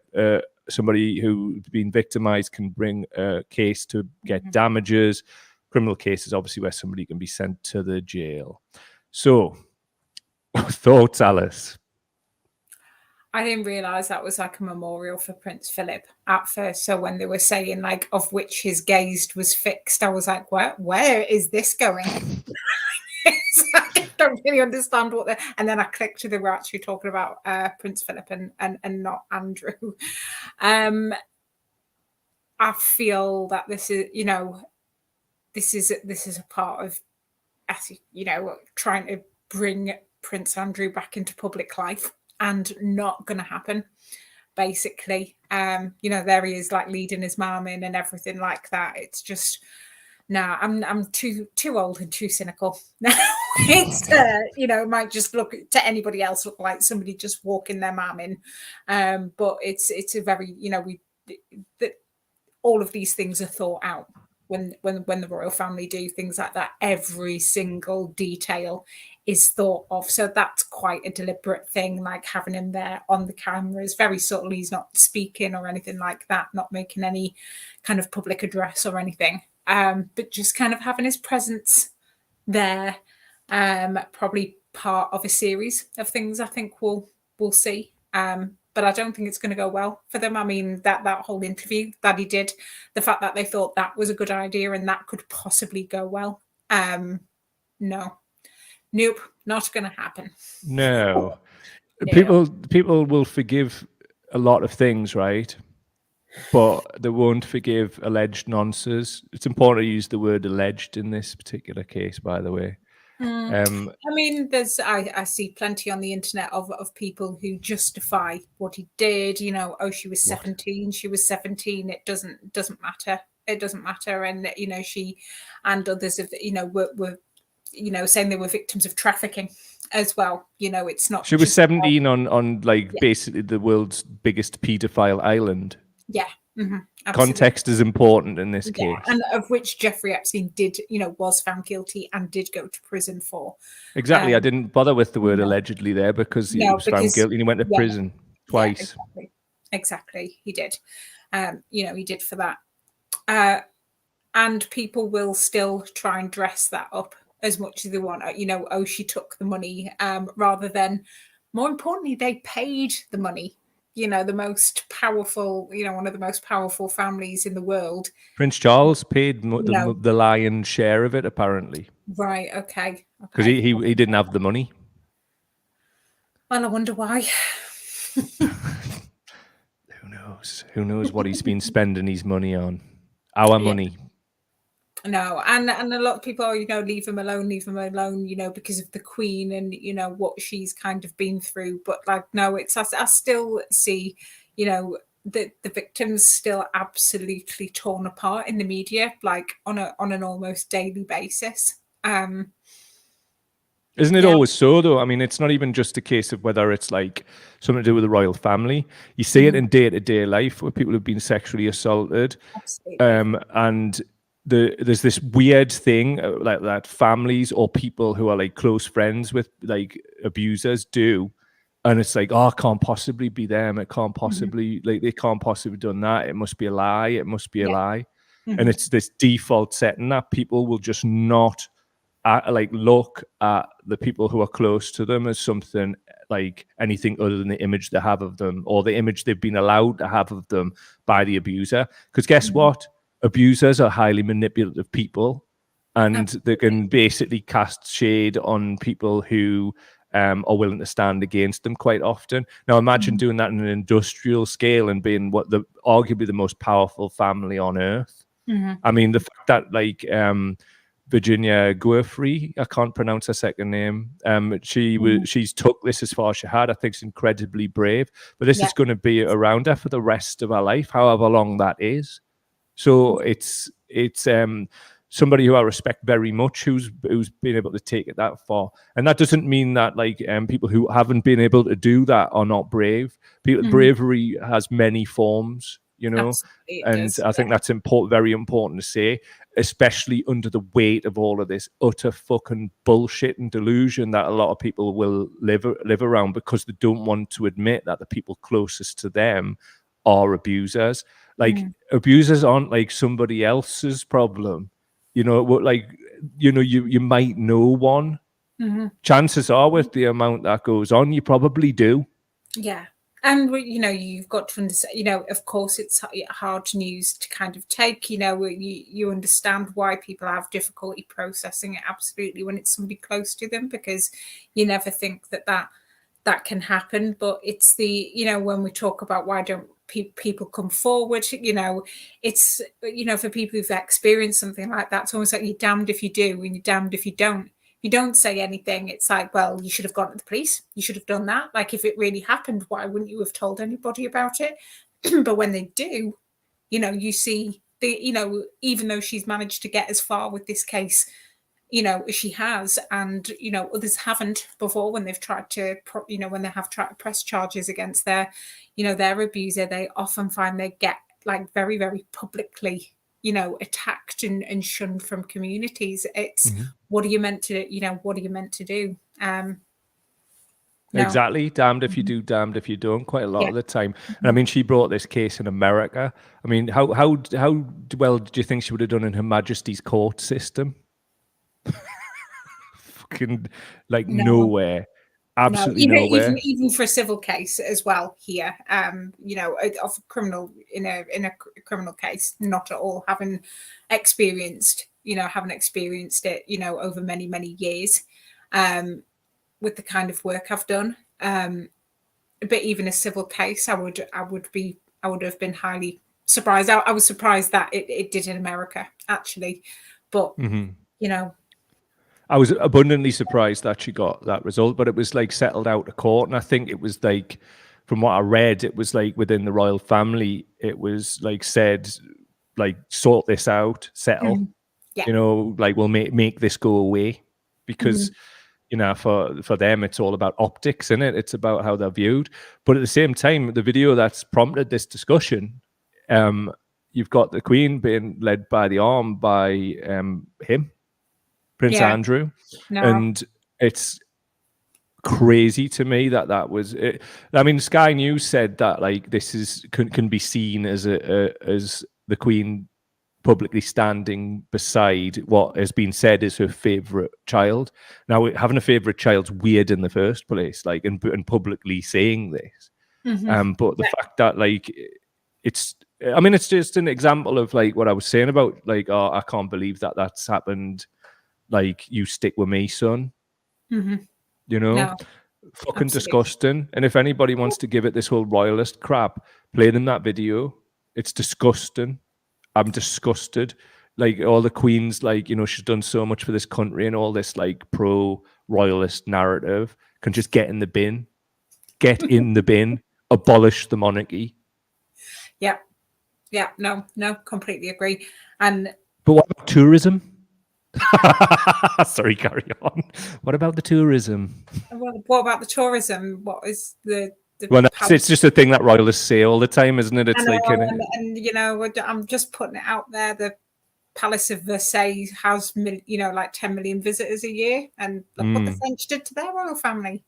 somebody who's been victimized can bring a case to get damages. Criminal cases, obviously, where somebody can be sent to the jail. So, thoughts, Alice? I didn't realise that was a memorial for Prince Philip at first. So when they were saying of which his gaze was fixed, I was like, where is this going? I don't really understand and then I clicked to they were actually talking about Prince Philip and not Andrew. I feel that this is, this is a part of, trying to bring Prince Andrew back into public life, and not going to happen. Basically, there he is, leading his mum in and everything like that. It's just, I'm too old and too cynical now. It's it might just look to anybody else look like somebody just walking their mum in, but it's a very all of these things are thought out when the royal family do things like that. Every single detail is thought of, so that's quite a deliberate thing, like having him there on the cameras very subtle. He's not speaking or anything like that, not making any kind of public address or anything, but just kind of having his presence there. Probably part of a series of things I think we'll see. But I don't think it's going to go well for them. I mean, that whole interview that he did, the fact that they thought that was a good idea and that could possibly go well. Nope, not going to happen. No. People will forgive a lot of things, right? But they won't forgive alleged nonsense. It's important to use the word alleged in this particular case, by the way. I mean, I see plenty on the internet of people who justify what he did. She was 17. She was 17. It doesn't matter. It doesn't matter. And she and others were saying they were victims of trafficking as well. It's not. She was 17 on basically the world's biggest paedophile island. Yeah. Mm-hmm, context is important in this case, and of which Jeffrey Epstein did, was found guilty and did go to prison for. Exactly. I didn't bother with the word allegedly there because he was found guilty and he went to prison twice. Yeah, exactly. He did. He did for that. And people will still try and dress that up as much as they want. She took the money, rather than, more importantly, they paid the money. The most powerful, one of the most powerful families in the world. Prince Charles paid the lion's share of it, apparently. Right, okay. Because he didn't have the money. Well, I wonder why. Who knows what he's been spending his money on? Our money. No, and a lot of people, leave him alone, because of the Queen and, what she's kind of been through. But no, I still see, the victims still absolutely torn apart in the media, on an almost daily basis. Isn't it always so, though? I mean, it's not even just a case of whether it's something to do with the royal family. You see it in day-to-day life where people have been sexually assaulted. Absolutely. And there's this weird thing that families or people who are close friends with abusers do, and it's I can't possibly be them. It can't possibly they can't possibly have done that. It must be a lie. It must be a lie. And it's this default setting that people will just not look at the people who are close to them as something anything other than the image they have of them or the image they've been allowed to have of them by the abuser. Because guess what? Abusers are highly manipulative people, and they can basically cast shade on people who are willing to stand against them quite often. Now, imagine doing that on an industrial scale and being arguably the most powerful family on earth. I mean, the fact that Virginia Giuffre, I can't pronounce her second name. She's took this as far as she had. I think it's incredibly brave, but this is going to be around her for the rest of her life, however long that is. So it's somebody who I respect very much who's been able to take it that far, and that doesn't mean that people who haven't been able to do that are not brave. Bravery has many forms, and I think that's very important to say, especially under the weight of all of this utter fucking bullshit and delusion that a lot of people will live around because they don't want to admit that the people closest to them are abusers. Abusers aren't somebody else's problem. You might know one. Chances are, with the amount that goes on, you probably do. Yeah. And, you've got to understand, of course, it's hard news to kind of take, you understand why people have difficulty processing it, absolutely, when it's somebody close to them, because you never think that can happen. But it's when we talk about why don't people come forward, it's, for people who've experienced something like that, it's almost like you're damned if you do and you're damned if you don't. You don't say anything. It's well, you should have gone to the police. You should have done that. If it really happened, why wouldn't you have told anybody about it? But when they do, you see even though she's managed to get as far with this case, she has, and others haven't before when they've tried to when they have tried to press charges against their their abuser. They often find they get like very, very publicly attacked and shunned from communities. It's what are you meant to what are you meant to do? No. Exactly. Damned if you do, damned if you don't, quite a lot of the time. And I mean, she brought this case in America. I mean, how well do you think she would have done in Her Majesty's court system? Fucking like nowhere. Absolutely nowhere. Even for a civil case as well here, of criminal in a criminal case, not at all having experienced it, over many, many years, with the kind of work I've done. But even a civil case, I would have been highly surprised. I was surprised that it did in America, actually. But I was abundantly surprised that she got that result, but it was like settled out of court. And I think it was like, from what I read, it was like within the royal family, it was like said, like, sort this out, settle, like we'll make this go away, because, for them, it's all about optics, isn't it? It's about how they're viewed. But at the same time, the video that's prompted this discussion, you've got the Queen being led by the arm by him, Prince Andrew, and it's crazy to me that was it. I mean, Sky News said that like this can be seen as as the Queen publicly standing beside what has been said is her favorite child. Now, having a favorite child's weird in the first place, like and publicly saying this, but the fact that like it's just an example of like what I was saying about like, oh, I can't believe that that's happened. Like, you stick with me, son. Fucking absolutely disgusting. And if anybody wants to give it this whole royalist crap, play them that video. It's disgusting. I'm disgusted. Like, all the Queen's, like, she's done so much for this country, and all this like pro-royalist narrative can just get in the bin. Get in the bin. Abolish the monarchy. Yeah. No, completely agree. But what about tourism? Sorry, carry on. What about the tourism? What about the tourism? What is the well, it's just a thing that royalists say all the time, isn't it? It's I'm just putting it out there. The Palace of Versailles has like 10 million visitors a year, and look what the French did to their royal family.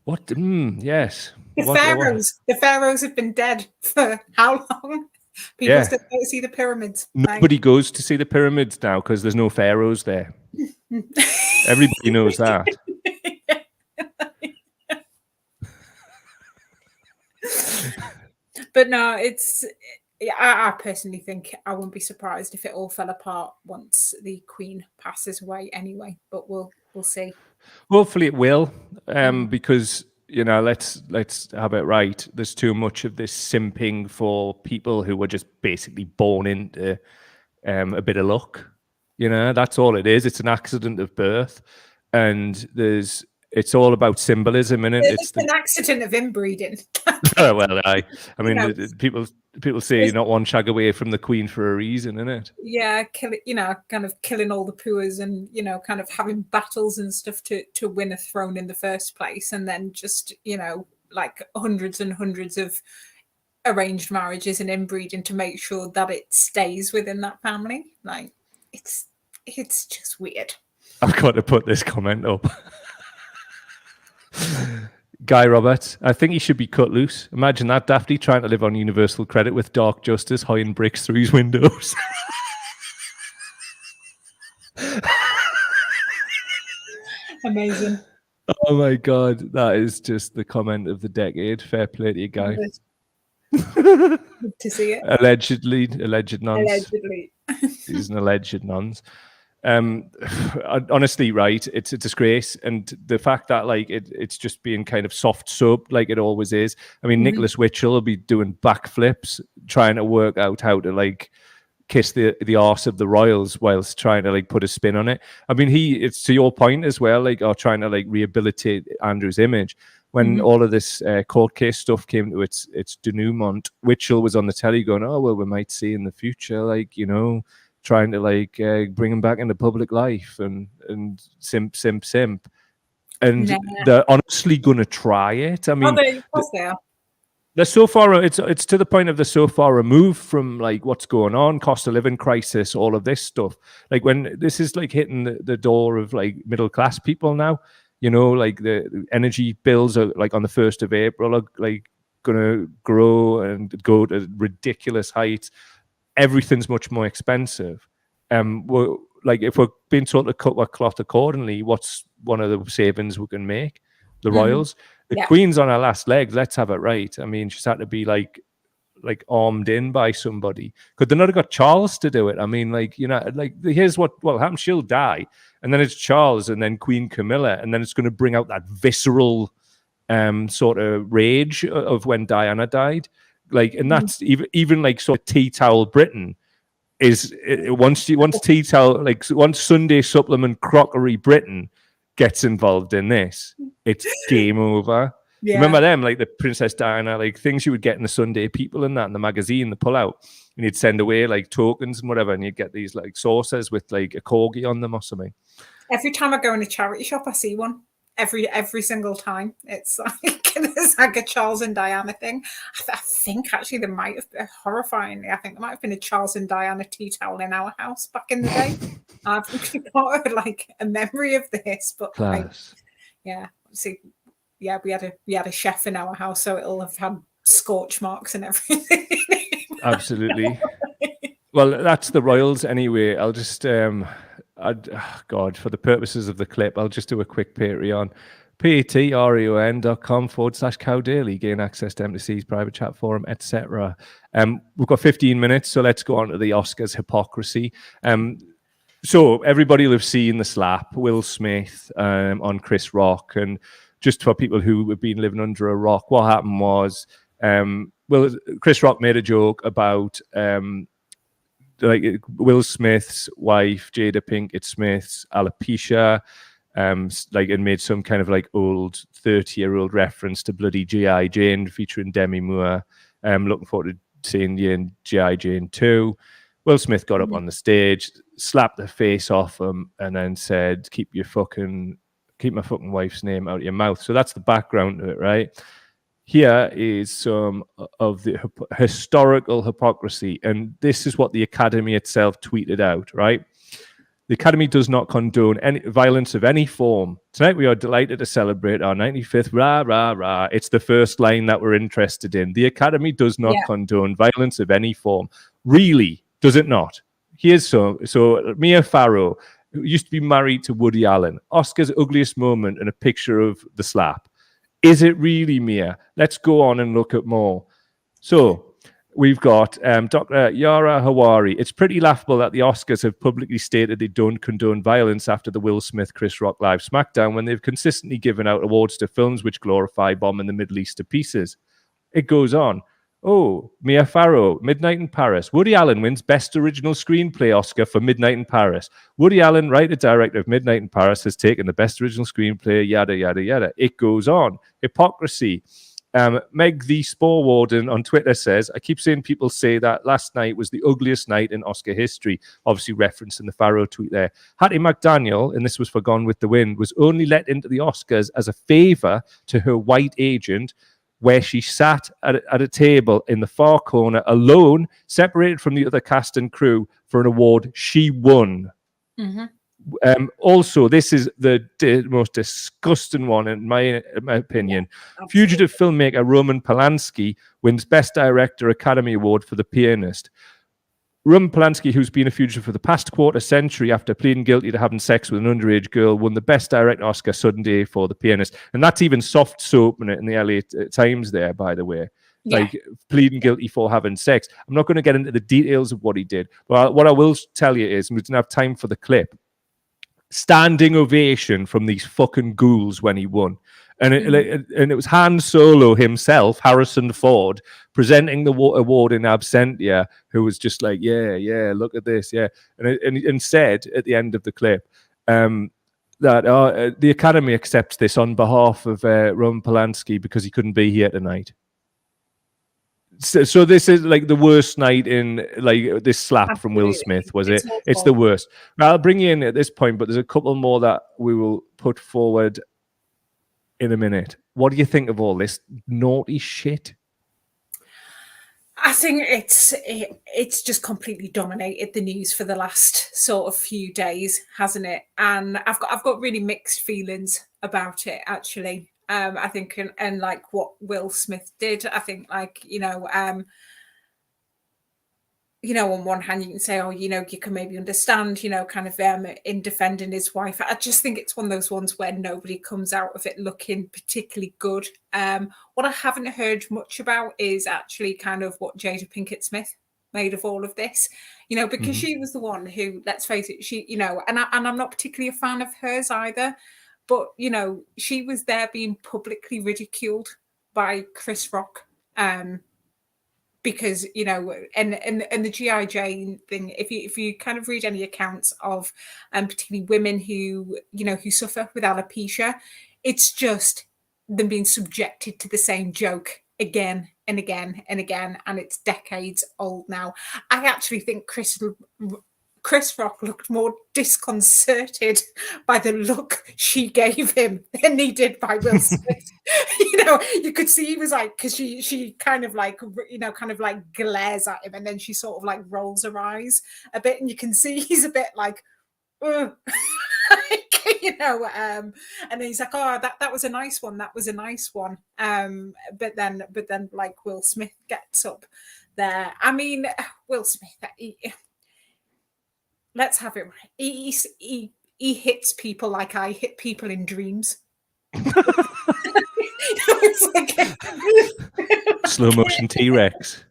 What? Yes. The pharaohs have been dead for how long? People still go to see the pyramids. Nobody goes to see the pyramids now because there's no pharaohs there. Everybody knows that. But no, I personally think I wouldn't be surprised if it all fell apart once the Queen passes away anyway, but we'll see. Hopefully it will, because let's have it right. There's too much of this simping for people who were just basically born into a bit of luck. That's all it is. It's an accident of birth, and it's all about symbolism, isn't it? It's an accident of inbreeding. Well, I mean, people say you're not one shag away from the Queen for a reason, isn't it? Yeah, kind of killing all the Puas and kind of having battles and stuff to win a throne in the first place, and then just like hundreds and hundreds of arranged marriages and inbreeding to make sure that it stays within that family. Like, it's just weird. I've got to put this comment up. Guy Roberts, I think he should be cut loose. Imagine that, Daphne, trying to live on universal credit with dark justice hiding bricks through his windows. Amazing. Oh my God, that is just the comment of the decade. Fair play to you, Guy. Good to see it. Alleged nonce. Allegedly. He's an alleged nonce. Honestly, right, it's a disgrace, and the fact that like it's just being kind of soft soap like it always is. I mean, Nicholas Witchell will be doing backflips trying to work out how to like kiss the arse of the royals whilst trying to like put a spin on it. I mean, it's to your point as well, like, or trying to like rehabilitate Andrew's image. When all of this court case stuff came to its denouement, Witchell was on the telly going, "Oh well, we might see in the future, like, trying to like bring him back into public life and simp. And Nah. they're honestly going to try it. I mean, Of course they are. they're so far. It's to the point of they're so far removed from like what's going on, cost of living crisis, all of this stuff. Like when this is like hitting the door of like middle class people now. You know, like the energy bills are like on the 1st of April are like going to grow and go to ridiculous heights. Everything's much more expensive. We're like, if we're being told to cut our cloth accordingly, what's one of the savings we can make? The royals, the Queen's on her last legs. Let's have it right. I mean, she's had to be like armed in by somebody. Could they not have got Charles to do it? I mean, like, you know, like here's what happens. She'll die, and then it's Charles, and then Queen Camilla, and then it's going to bring out that visceral sort of rage of when Diana died. Like, and that's even like sort of tea towel Britain is once tea towel, like once Sunday supplement crockery Britain gets involved in this, it's game over. Yeah. Remember them, like the Princess Diana, like things you would get in the Sunday People and that in the magazine, the pull out, and you'd send away like tokens and whatever, and you'd get these like saucers with like a corgi on them or something. Every time I go in a charity shop, I see one. Every single time. It's like a Charles and Diana thing. I think actually there might have been, horrifyingly, I think there might have been a Charles and Diana tea towel in our house back in the day. I've got like a memory of this, but like, yeah, see, yeah, we had a chef in our house, so it'll have had scorch marks and everything. Absolutely. Well, that's the royals anyway. I'll just God, for the purposes of the clip, I'll just do a quick Patreon. patreon.com/cowdaily. Gain access to MTC's private chat forum, etc. We've got 15 minutes, so let's go on to the Oscars hypocrisy. So everybody will have seen the slap, Will Smith on Chris Rock. And just for people who have been living under a rock, what happened was, Chris Rock made a joke about like Will Smith's wife, Jada Pinkett Smith's alopecia, like, and made some kind of like old 30-year-old reference to bloody G.I. Jane featuring Demi Moore. Looking forward to seeing you in G.I. Jane 2. Will Smith got up on the stage, slapped the face off him, and then said, keep my fucking wife's name out of your mouth. So that's the background to it, right? Here is some of the historical hypocrisy, and this is what the Academy itself tweeted out, right? The Academy does not condone any violence of any form. Tonight we are delighted to celebrate our 95th, rah, rah, rah. It's the first line that we're interested in. The Academy does not condone violence of any form. Really, does it not? Here's so Mia Farrow, who used to be married to Woody Allen, Oscar's ugliest moment and a picture of the slap. Is it really, Mia? Let's go on and look at more. So we've got Dr. Yara Hawari. It's pretty laughable that the Oscars have publicly stated they don't condone violence after the Will Smith Chris Rock live smackdown when they've consistently given out awards to films which glorify bombing the Middle East to pieces. It goes on. Oh, Mia Farrow, Midnight in Paris. Woody Allen wins Best Original Screenplay Oscar for Midnight in Paris. Woody Allen, writer-director of Midnight in Paris, has taken the Best Original Screenplay, yada, yada, yada. It goes on. Hypocrisy. Meg the Spore Warden on Twitter says, I keep seeing people say that last night was the ugliest night in Oscar history. Obviously referencing the Farrow tweet there. Hattie McDaniel, and this was for Gone with the Wind, was only let into the Oscars as a favor to her white agent, where she sat at a table in the far corner alone, separated from the other cast and crew for an award she won. Mm-hmm. Also, this is the most disgusting one, in my opinion. Yeah, fugitive filmmaker Roman Polanski wins Best Director Academy Award for The Pianist. Roman Polanski, who's been a fugitive for the past quarter century after pleading guilty to having sex with an underage girl, won the Best Director Oscar Sunday for The Pianist. And that's even soft soaping it in the LA Times there, by the way. Yeah. Like, pleading guilty for having sex. I'm not going to get into the details of what he did. But what I will tell you is, and we didn't have time for the clip, standing ovation from these fucking ghouls when he won. And it was Han Solo himself, Harrison Ford, presenting the award in absentia, who was just like, yeah, look at this, yeah. And said at the end of the clip that the Academy accepts this on behalf of Roman Polanski because he couldn't be here tonight. So this is like the worst night in like this slap from Will Absolutely. Smith, was It's it? awful. It's the worst. Now, I'll bring you in at this point, but there's a couple more that we will put forward in a minute. What do you think of all this naughty shit? I think it's just completely dominated the news for the last sort of few days, hasn't it? And I've got really mixed feelings about it, actually. I think and like what Will Smith did, I think like on one hand you can say, oh, you can maybe understand, kind of in defending his wife. I just think it's one of those ones where nobody comes out of it looking particularly good. What I haven't heard much about is actually kind of what Jada Pinkett Smith made of all of this, because she was the one who, let's face it, she, and I'm not particularly a fan of hers either, but, she was there being publicly ridiculed by Chris Rock. Because and the GI Jane thing, if you kind of read any accounts of particularly women who suffer with alopecia, it's just them being subjected to the same joke again and again and again, and it's decades old now. I actually think Chris Rock looked more disconcerted by the look she gave him than he did by Will Smith. You could see he was like, because she kind of like, glares at him, and then she sort of like rolls her eyes a bit, and you can see he's a bit like, ugh. And then he's like, oh, that was a nice one. That was a nice one. But then like Will Smith gets up there. I mean, Will Smith, let's have it right. He hits people like I hit people in dreams. Slow motion T-Rex.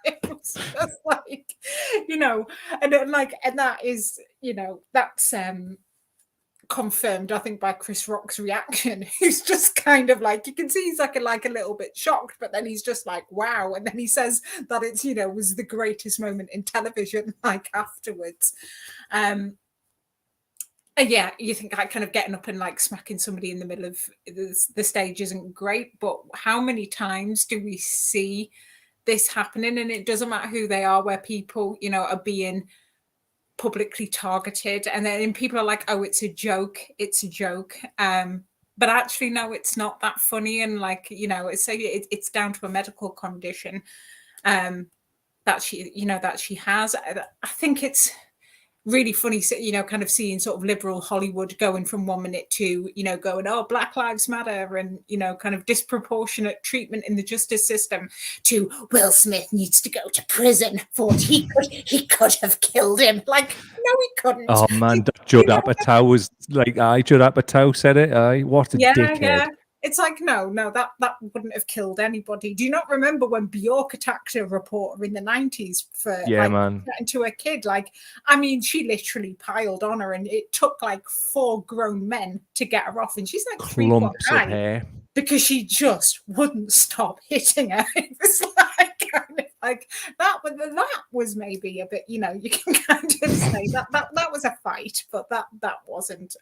It was just like, and that is, that's confirmed, I think, by Chris Rock's reaction. He's just kind of like, you can see he's like a little bit shocked, but then he's just like, wow. And then he says that it's, was the greatest moment in television, like afterwards. Yeah, you think like kind of getting up and like smacking somebody in the middle of the stage isn't great, but how many times do we see this happening? And it doesn't matter who they are, where people, are being publicly targeted, and then people are like, oh, it's a joke. But actually, no, it's not that funny. And like, it's down to a medical condition that she has. I think it's really funny, kind of seeing sort of liberal Hollywood going from 1 minute to, going, oh, Black Lives Matter and, kind of disproportionate treatment in the justice system, to Will Smith needs to go to prison for what he could have killed him. Like, no, he couldn't. Oh man, Judd Apatow was like, Judd Apatow said it. What a dickhead. Yeah. It's like, no, that wouldn't have killed anybody. Do you not remember when Bjork attacked a reporter in the 90s for getting to a kid? Like, I mean, she literally piled on her, and it took like 4 grown men to get her off, and she's like 3 foot high because she just wouldn't stop hitting her. It was like kind of like that was maybe a bit, you can kind of say that was a fight, but that wasn't.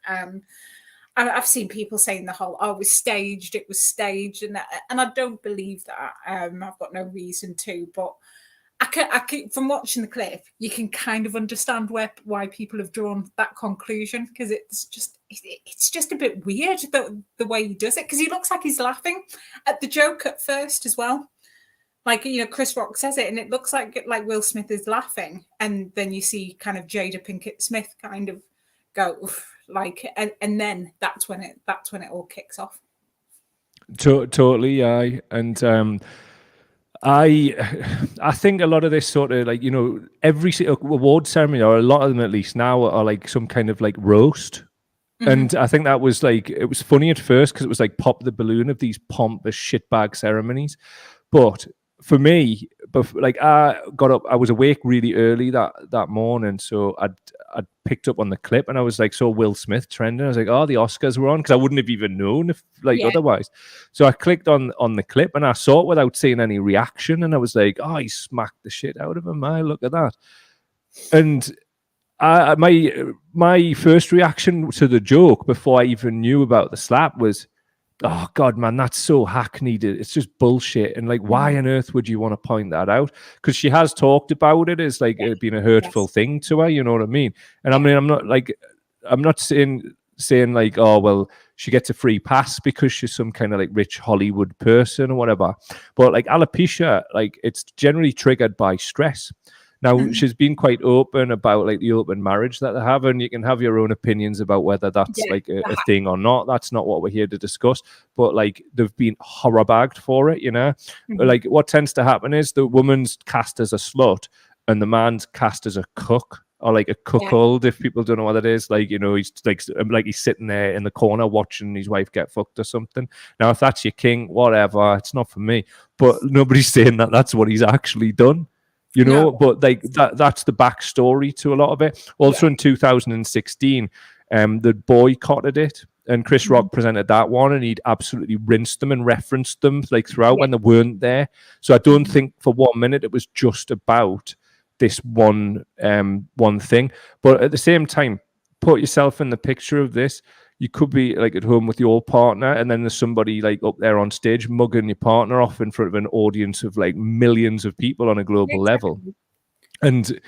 I've seen people saying the whole, it was staged, and I don't believe that. I've got no reason to, but I can, from watching the clip, you can kind of understand why people have drawn that conclusion, because it's just a bit weird the way he does it, because he looks like he's laughing at the joke at first as well. Like, Chris Rock says it, and it looks like Will Smith is laughing, and then you see kind of Jada Pinkett Smith kind of go, oof. Like, and then that's when it all kicks off. Totally, and I think a lot of this sort of like, every award ceremony, or a lot of them at least now, are like some kind of like roast. Mm-hmm. And I think that was like, it was funny at first because it was like pop the balloon of these pompous shitbag ceremonies, but for me, like I got up, I was awake really early that morning, so I'd picked up on the clip, and I was like, saw Will Smith trending. I was like, oh, the Oscars were on, because I wouldn't have even known if otherwise. So I clicked on the clip, and I saw it without seeing any reaction, and I was like, oh, he smacked the shit out of him. Look at that. And my first reaction to the joke before I even knew about the slap was, Oh God, man, that's so hackneyed. It's just bullshit. And like, why on earth would you want to point that out? Because she has talked about it as like it being a hurtful thing to her. You know what I mean? And I mean, I'm not saying like, oh well, she gets a free pass because she's some kind of like rich Hollywood person or whatever. But like alopecia, like it's generally triggered by stress. Now, she's been quite open about like the open marriage that they have, and you can have your own opinions about whether that's like a thing or not. That's not what we're here to discuss. But like they've been horror bagged for it, you know. Like what tends to happen is the woman's cast as a slut and the man's cast as a cook or like a cuckold. If people don't know what it is, like, you know, he's like he's sitting there in the corner watching his wife get fucked or something. Now, if that's your king, whatever, it's not for me. But nobody's saying that that's what he's actually done. You know, but like that's the backstory to a lot of it. Also in 2016, the boycotted it, and Chris Rock presented that one, and he'd absolutely rinsed them and referenced them like throughout when they weren't there. So I don't think for 1 minute it was just about this one thing. But at the same time, put yourself in the picture of this. You could be like at home with your partner, and then there's somebody like up there on stage mugging your partner off in front of an audience of like millions of people on a global level. And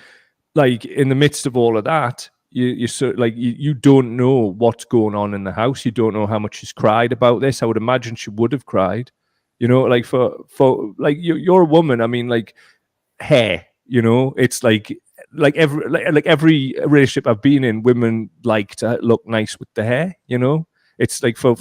like in the midst of all of that, you don't know what's going on in the house. You don't know how much she's cried about this. I would imagine she would have cried. You know, like for like you're a woman. I mean, like hair. You know, it's like every relationship I've been in, women like to look nice with the hair. You know, it's like for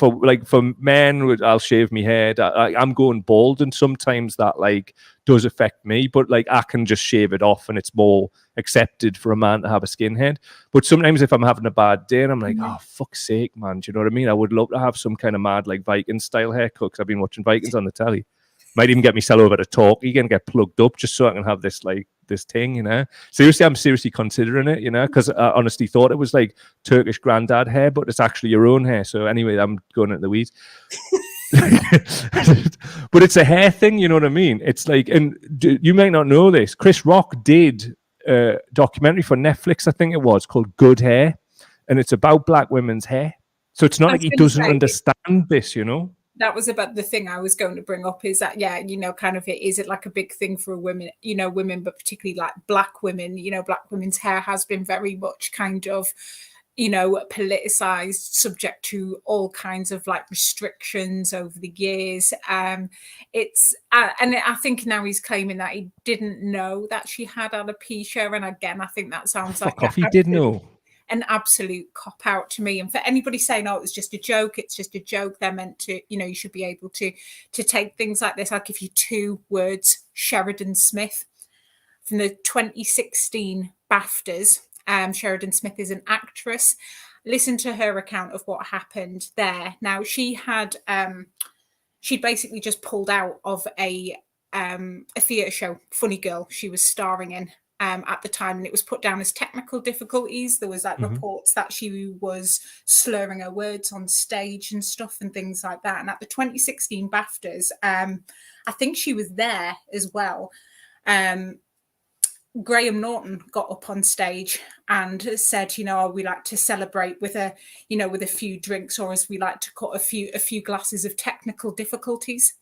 men, I'll shave my hair. I'm going bald, and sometimes that like does affect me. But like I can just shave it off, and it's more accepted for a man to have a skinhead. But sometimes if I'm having a bad day, and I'm like, oh fuck's sake, man, do you know what I mean? I would love to have some kind of mad like Viking style haircut because I've been watching Vikings on the telly. Might even get myself over to talkie and get plugged up just so I can have this like this thing, you know. Seriously, I'm seriously considering it, you know, because I honestly thought it was like Turkish granddad hair, but it's actually your own hair. So anyway, I'm going into the weeds. But it's a hair thing, you know what I mean? It's like, and you might not know this, Chris Rock did a documentary for Netflix, I think it was, called Good Hair, and it's about black women's hair. So it's not like he doesn't understand this, you know. That was about the thing I was going to bring up is that, you know, kind of is it like a big thing for women, you know, women, but particularly like black women, you know, black women's hair has been very much kind of, you know, politicized, subject to all kinds of like restrictions over the years. And I think now he's claiming that he didn't know that she had alopecia. And again, I think that sounds like he did know. An absolute cop out to me. And for anybody saying, oh, it was just a joke, it's just a joke, they're meant to, you know, you should be able to take things like this. I'll give you two words: Sheridan Smith. From the 2016 BAFTAs, Sheridan Smith is an actress. Listen to her account of what happened there. Now, she had she basically just pulled out of a theatre show, Funny Girl, she was starring in at the time, and it was put down as technical difficulties. There was like reports that she was slurring her words on stage and stuff and things like that. And at the 2016 BAFTAs, I think she was there as well. Graham Norton got up on stage and said, you know, we like to celebrate with a, you know, with a few drinks, or as we like to cut a few glasses of technical difficulties.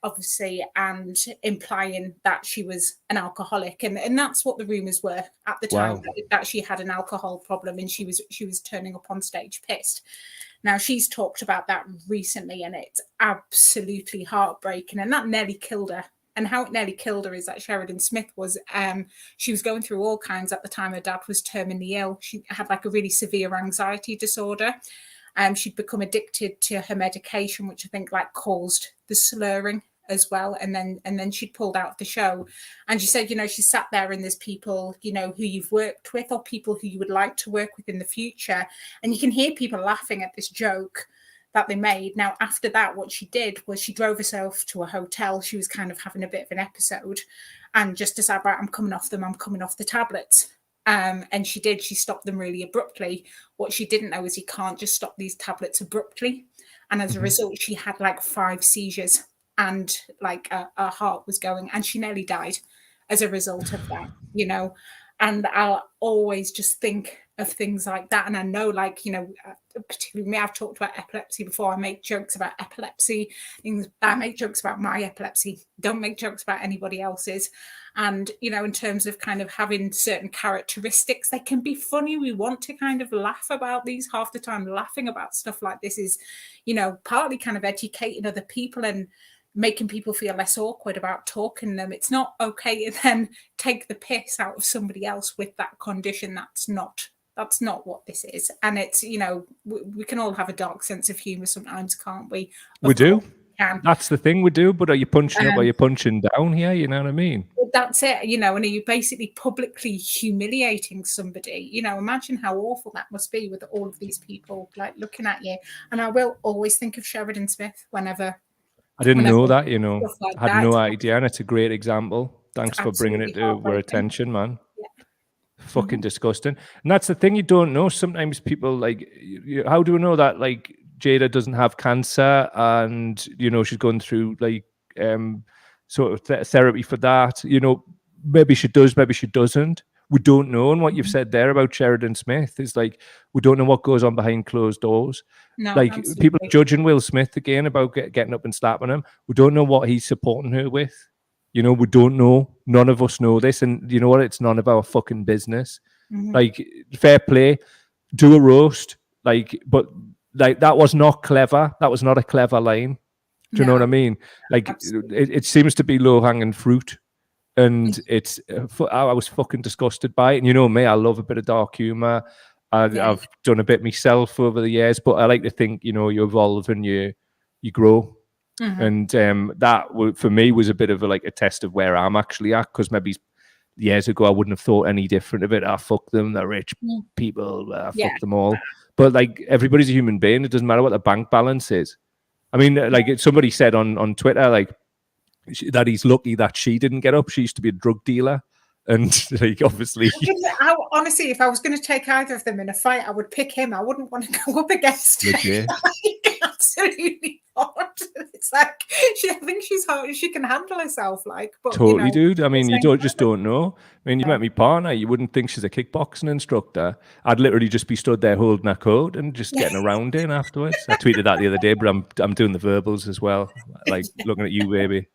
Obviously, and implying that she was an alcoholic, and that's what the rumours were at the time, that she had an alcohol problem, and she was turning up on stage pissed. Now, she's talked about that recently, and it's absolutely heartbreaking, and that nearly killed her. And how it nearly killed her is that Sheridan Smith was, she was going through all kinds at the time. Her dad was terminally ill. She had like a really severe anxiety disorder. She'd become addicted to her medication, which I think like caused the slurring as well. And then she'd pulled out of the show. And she said, you know, she sat there and there's people, you know, who you've worked with or people who you would like to work with in the future. And you can hear people laughing at this joke that they made. Now, after that, what she did was she drove herself to a hotel. She was kind of having a bit of an episode and just decided, right, I'm coming off the tablets. And she did. She stopped them really abruptly. What she didn't know is you can't just stop these tablets abruptly. And as a result, she had like 5 seizures and like her heart was going, and she nearly died as a result of that, you know. And I'll always just think things like that. And I know, like, you know, particularly me, I've talked about epilepsy before. I make jokes about epilepsy. I make jokes about my epilepsy. Don't make jokes about anybody else's. And, you know, in terms of kind of having certain characteristics, they can be funny. We want to kind of laugh about these. Half the time laughing about stuff like this is, you know, partly kind of educating other people and making people feel less awkward about talking to them. It's not okay to then take the piss out of somebody else with that condition. That's not what this is. And it's, you know, we can all have a dark sense of humor sometimes, can't we? We do. That's the thing, we do. But are you punching up or are you punching down here? You know what I mean? That's it, you know. And are you basically publicly humiliating somebody? You know, imagine how awful that must be with all of these people like looking at you. And I will always think of Sheridan Smith whenever. I didn't know that, you know. Like I had no idea, and it's a great example. Thanks for bringing it to our attention, man. Yeah. Fucking disgusting. And that's the thing, you don't know. Sometimes people, like, how do we know that, like, Jada doesn't have cancer and, you know, she's going through, like, sort of therapy for that? You know, maybe she does, maybe she doesn't. We don't know. And what you've said there about Sheridan Smith is, like, we don't know what goes on behind closed doors. No, like, absolutely. people are judging Will Smith again about getting up and slapping him. We don't know what he's supporting her with. You know, we don't know. None of us know this. And you know what? It's none of our fucking business. Like, fair play. Do a roast. Like, but, like, that was not clever. That was not a clever line. Do you know what I mean? Like, it seems to be low-hanging fruit. And it's, I was fucking disgusted by it. And you know me, I love a bit of dark humor. I've done a bit myself over the years, but I like to think, you know, you evolve and you grow. And that, for me, was a bit of a test of where I'm actually at, because maybe years ago I wouldn't have thought any different of it. I fuck them, they're rich people, fuck them all. But, like, everybody's a human being. It doesn't matter what the bank balance is. I mean, like, somebody said on Twitter, like, that he's lucky that she didn't get up. She used to be a drug dealer. And, like, obviously... honestly, if I was going to take either of them in a fight, I would pick him. I wouldn't want to go up against him. Absolutely not. It's like, I think she's hard. She can handle herself, like. But, totally, you know, dude. I mean, you don't know. I mean, you met my partner. You wouldn't think she's a kickboxing instructor. I'd literally just be stood there holding her coat and just getting around in afterwards. I tweeted that the other day, but I'm doing the verbals as well, like looking at you, baby.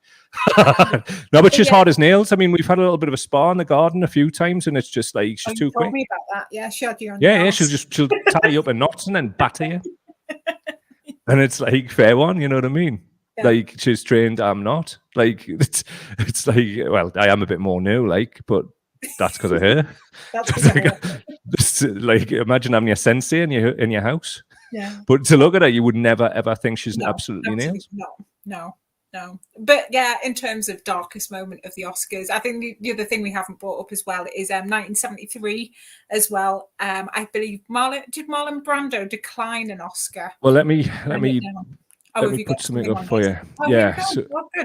No, but she's hard as nails. I mean, we've had a little bit of a spar in the garden a few times, and it's just like she's too quick. Me about that. Yeah, she had you on. Yeah, she'll tie you up in knots and then batter you. And it's like, fair one, you know what I mean? Yeah. Like, she's trained, I'm not. Like, it's like, well, I am a bit more new, like, but that's because of her. That's like, imagine having your sensei in your house. Yeah. But to look at her, you would never ever think she's absolutely nails. No. But yeah, in terms of darkest moment of the Oscars, I think the other thing we haven't brought up as well is 1973 as well. I believe Marlon Brando decline an Oscar? Well, let me put something up for you.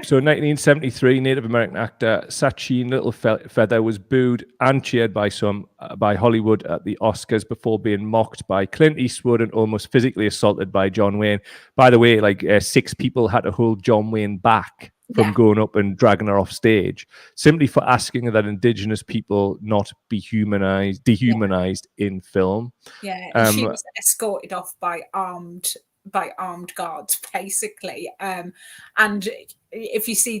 So 1973, Native American actor Sachin Littlefeather was booed and cheered by Hollywood at the Oscars before being mocked by Clint Eastwood and almost physically assaulted by John Wayne. By the way, like 6 people had to hold John Wayne back from going up and dragging her off stage simply for asking that Indigenous people not be dehumanized in film. Yeah, she was escorted off by armed guards, basically. And if you see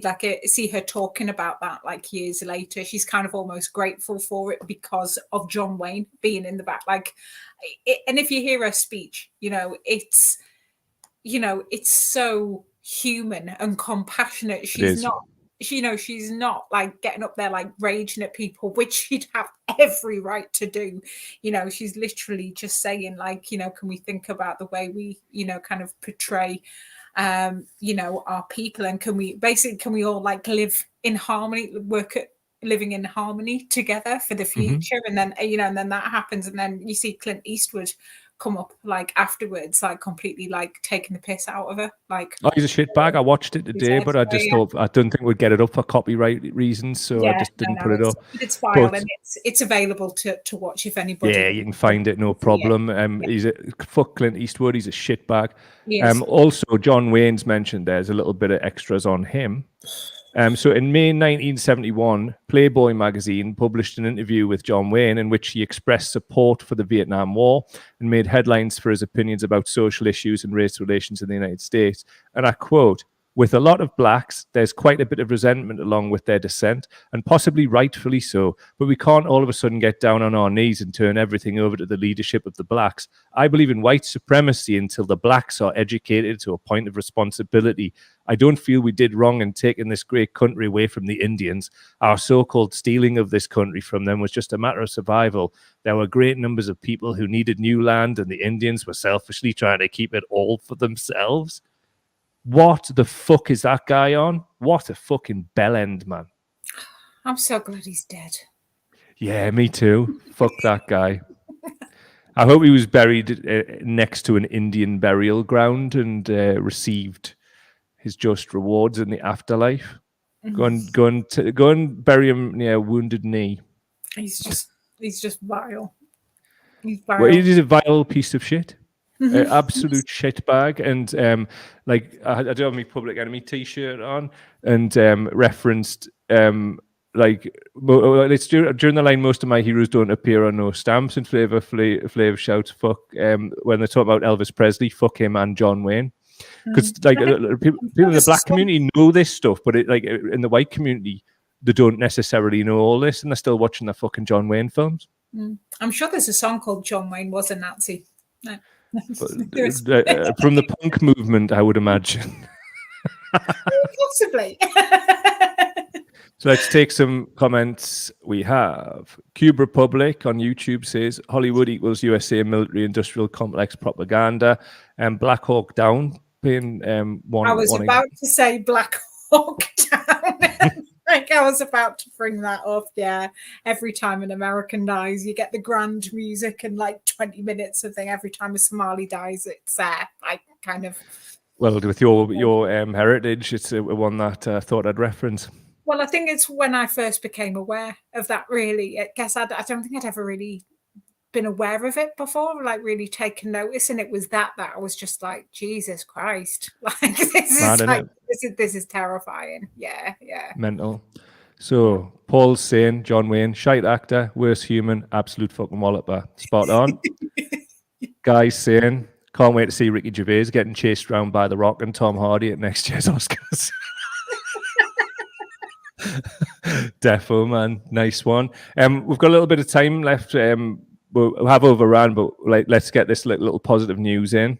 her talking about that like years later, she's kind of almost grateful for it because of John Wayne being in the back. Like, and if you hear her speech, it's so human and compassionate. She's not like getting up there like raging at people, which she'd have every right to do. She's literally just saying, like, can we think about the way we, kind of portray, our people, and can we all like live in harmony, living in harmony together for the future? And then, and then that happens, and then you see Clint Eastwood come up like afterwards, like completely like taking the piss out of her. Like, oh, he's a shitbag. I watched it today, but I just thought I don't think we'd get it up for copyright reasons, so I just didn't put it up. It's fine, and it's available to watch if anybody. Yeah, you can find it, no problem. He's fuck Clint Eastwood. He's a shitbag. Also, John Wayne's mentioned. There's a little bit of extras on him. So in May 1971, Playboy magazine published an interview with John Wayne in which he expressed support for the Vietnam War and made headlines for his opinions about social issues and race relations in the United States. And I quote, "With a lot of blacks, there's quite a bit of resentment along with their dissent, and possibly rightfully so, but we can't all of a sudden get down on our knees and turn everything over to the leadership of the blacks. I believe in white supremacy until the blacks are educated to a point of responsibility. I don't feel we did wrong in taking this great country away from the Indians. Our so-called stealing of this country from them was just a matter of survival. There were great numbers of people who needed new land, and the Indians were selfishly trying to keep it all for themselves." What the fuck is that guy on? What a fucking bellend, man. I'm so glad he's dead. Yeah, me too. Fuck that guy. I hope he was buried next to an Indian burial ground and received his just rewards in the afterlife. Mm-hmm. Go and bury him near Wounded Knee. He's just vile. He's vile. Well, he is a vile piece of shit. Absolute shitbag. And I do have my Public Enemy t-shirt on, and referenced it's during the line, most of my heroes don't appear on no stamps, and Flavor shouts fuck when they talk about Elvis Presley, fuck him and John Wayne. Because people in the black community know this stuff, but in the white community they don't necessarily know all this, and they're still watching the fucking John Wayne films. I'm sure there's a song called "John Wayne Was a Nazi." No. From the punk movement, I would imagine. Possibly. So let's take some comments. We have Cube Republic on YouTube says Hollywood equals USA military industrial complex propaganda, and Black Hawk Down being one. I was about to say Black Hawk Down. I was about to bring that up. Yeah, every time an American dies, you get the grand music and 20 minutes of thing. Every time a Somali dies, it's kind of. Well, with your heritage, it's one that I thought I'd reference. Well, I think it's when I first became aware of that. Really, I guess I don't think I'd ever really been aware of it before, really taken notice, and it was that I was just like, Jesus Christ, this is terrifying. Yeah. Mental. So Paul's saying John Wayne, shite actor, worst human, absolute fucking walloper. Spot on. Guys saying, can't wait to see Ricky Gervais getting chased around by The Rock and Tom Hardy at next year's Oscars. Defo, man. Nice one. We've got a little bit of time left. We'll have overrun, but let's get this little positive news in.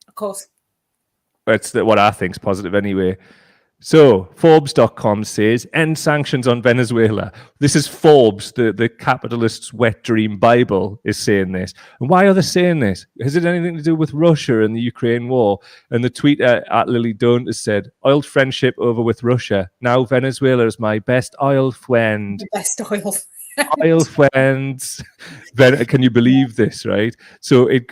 Of course. That's what I think is positive anyway. So Forbes.com says, end sanctions on Venezuela. This is Forbes, the capitalist's wet dream Bible, is saying this. And why are they saying this? Has it anything to do with Russia and the Ukraine war? And the tweeter at Lily Don't has said, oil friendship over with Russia. Now Venezuela is my best oil friend. The best oil. Oil friends. Can you believe this, right? So it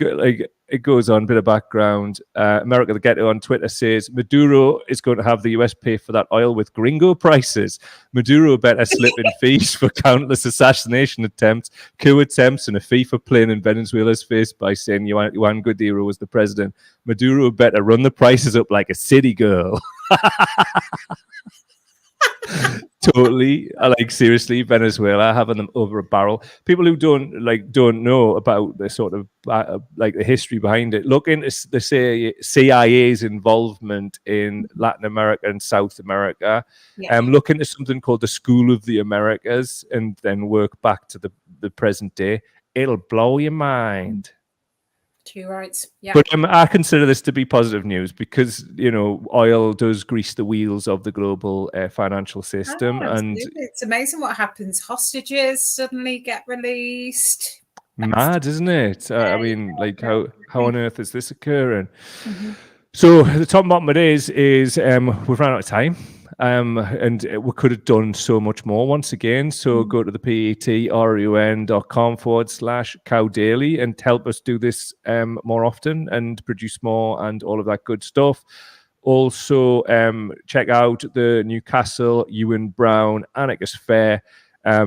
goes on, bit of background. America the Ghetto on Twitter says, Maduro is going to have the US pay for that oil with gringo prices. Maduro better slip in fees for countless assassination attempts, coup attempts, and a fee for playing in Venezuela's face by saying Juan Guaidó was the president. Maduro better run the prices up like a city girl. Totally. Seriously, Venezuela having them over a barrel. People who don't know about the sort of the history behind it, look into the CIA's involvement in Latin America and South America. Yeah. Look into something called the School of the Americas, and then work back to the present day. It'll blow your mind. Two rights. Yeah. But I consider this to be positive news because, oil does grease the wheels of the global financial system. And it's amazing what happens. Hostages suddenly get released. Mad, isn't it? How on earth is this occurring? Mm-hmm. So the top and bottom of it is we've run out of time. And we could have done so much more once again. So go to the patreon.com/Cow Daily and help us do this more often and produce more and all of that good stuff. Also, check out the Newcastle Ewan Brown Anarchist Fair.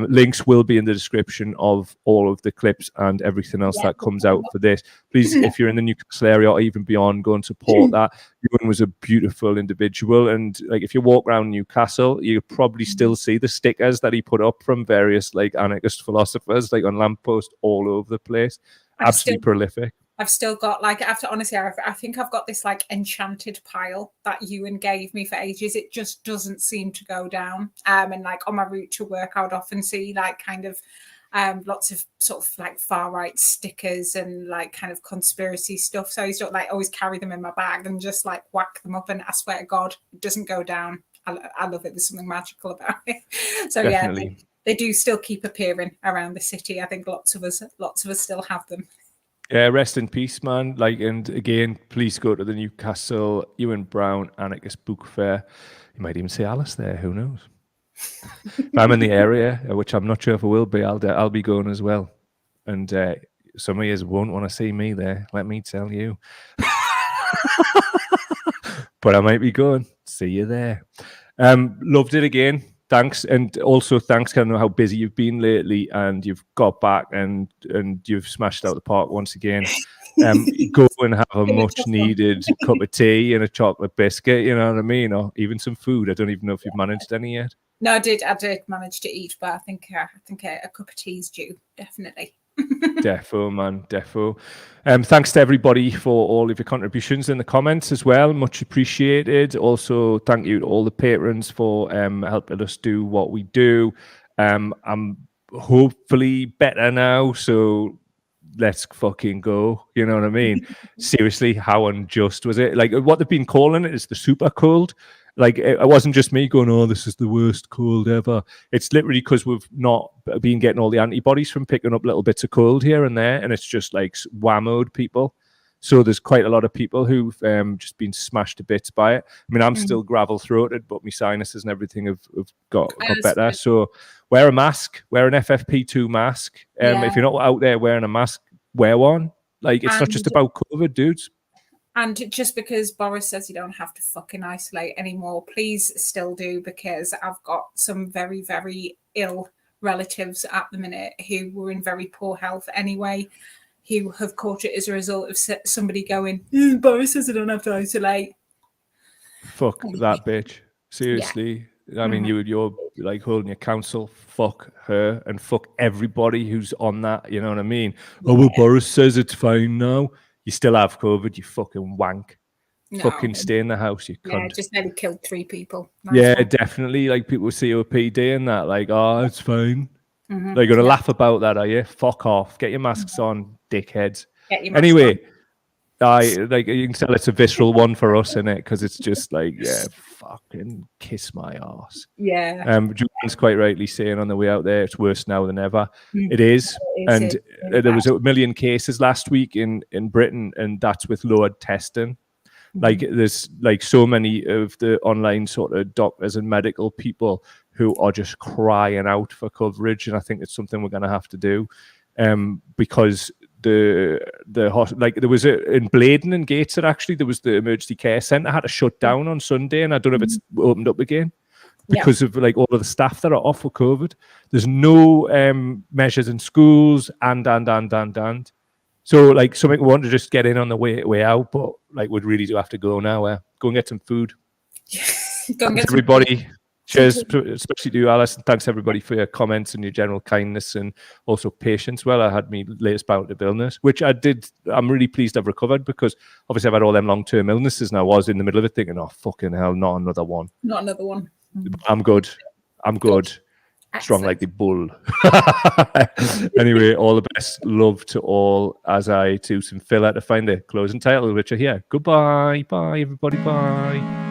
Links will be in the description of all of the clips and everything else that comes out for this. Please, if you're in the Newcastle area or even beyond, go and support that. Ewan was a beautiful individual, and like if you walk around Newcastle, you probably still see the stickers that he put up from various like anarchist philosophers, like on lampposts all over the place. Absolutely prolific. I've still got like, after honestly, I think I've got this like enchanted pile that Ewan gave me for ages. It just doesn't seem to go down. And like on my route to work, I would often see like kind of lots of sort of like far right stickers and like kind of conspiracy stuff. So I used to like always carry them in my bag and just like whack them up. And I swear to God, it doesn't go down. I love it. There's something magical about it. So Definitely. yeah, they do still keep appearing around the city. I think lots of us still have them. Yeah, rest in peace, man. Like, and again, please go to the Newcastle Ewan Brown Anarchist Book Fair. You might even see Alice there. Who knows? If I'm in the area, which I'm not sure if I will be, I'll be going as well. And some of you won't want to see me there. Let me tell you. But I might be going. See you there. Loved it again. Thanks, and also thanks. I know how busy you've been lately, and you've got back and you've smashed out the park once again. Go and have a much needed cup of tea and a chocolate biscuit. You know what I mean, or even some food. I don't even know if you've managed any yet. No, I did manage to eat, but I think a cup of tea is due, definitely. Defo, man, defo. Thanks to everybody for all of your contributions in the comments as well. Much appreciated. Also, thank you to all the patrons for helping us do what we do. I'm hopefully better now, so let's fucking go. You know what I mean? Seriously, how unjust was it? Like, what they've been calling it is the super cold. Like, it wasn't just me going, oh, this is the worst cold ever. It's literally because we've not been getting all the antibodies from picking up little bits of cold here and there, and it's just like whammoed people. So there's quite a lot of people who've just been smashed to bits by it. I mean, I'm still gravel-throated, but my sinuses and everything have got better. So wear a mask, wear an FFP2 mask. If you're not out there wearing a mask, wear one. Like, it's not just about COVID, dudes. And just because Boris says you don't have to fucking isolate anymore, please still do, because I've got some very, very ill relatives at the minute who were in very poor health anyway, who have caught it as a result of somebody going, Boris says I don't have to isolate. Fuck that bitch. Seriously. Yeah. I mean, you're like holding your counsel. Fuck her and fuck everybody who's on that. You know what I mean? Yeah. Oh, well, Boris says it's fine now. You still have COVID, you fucking wank. No. Fucking stay in the house, you cunt. Yeah, just nearly killed 3 people. Nice one. Definitely. Like people with COPD and that, like, oh, it's fine. Mm-hmm. Like, you're going to laugh about that, are you? Fuck off. Get your masks on, dickheads. Anyway, like, you can tell it's a visceral one for us, innit? Because it's just like, yeah, fucking kiss my ass. Yeah. Julian's quite rightly saying on the way out there, it's worse now than ever. It is. And there was 1 million cases last week in Britain, and that's with lowered testing. Like, there's like so many of the online sort of doctors and medical people who are just crying out for coverage, and I think it's something we're going to have to do, because the like there was in Bladen and Gateshead, actually there was the emergency care centre had to shut down on Sunday, and I don't know if it's opened up again because of like all of the staff that are off for COVID. There's no measures in schools and so like something we want to just get in on the way out, but like we'd really do have to go now. Go and get some food. Thanks everybody. Cheers, especially to you, Alice, and thanks everybody for your comments and your general kindness and also patience. Well, I had my latest bout of illness, which I'm really pleased I've recovered, because obviously I've had all them long-term illnesses, and I was in the middle of it thinking, oh, fucking hell, not another one. Not another one. I'm good. Strong like the bull. Anyway, all the best. Love to all, as I to some filler to find the closing title, which are here. Goodbye. Bye, everybody. Bye.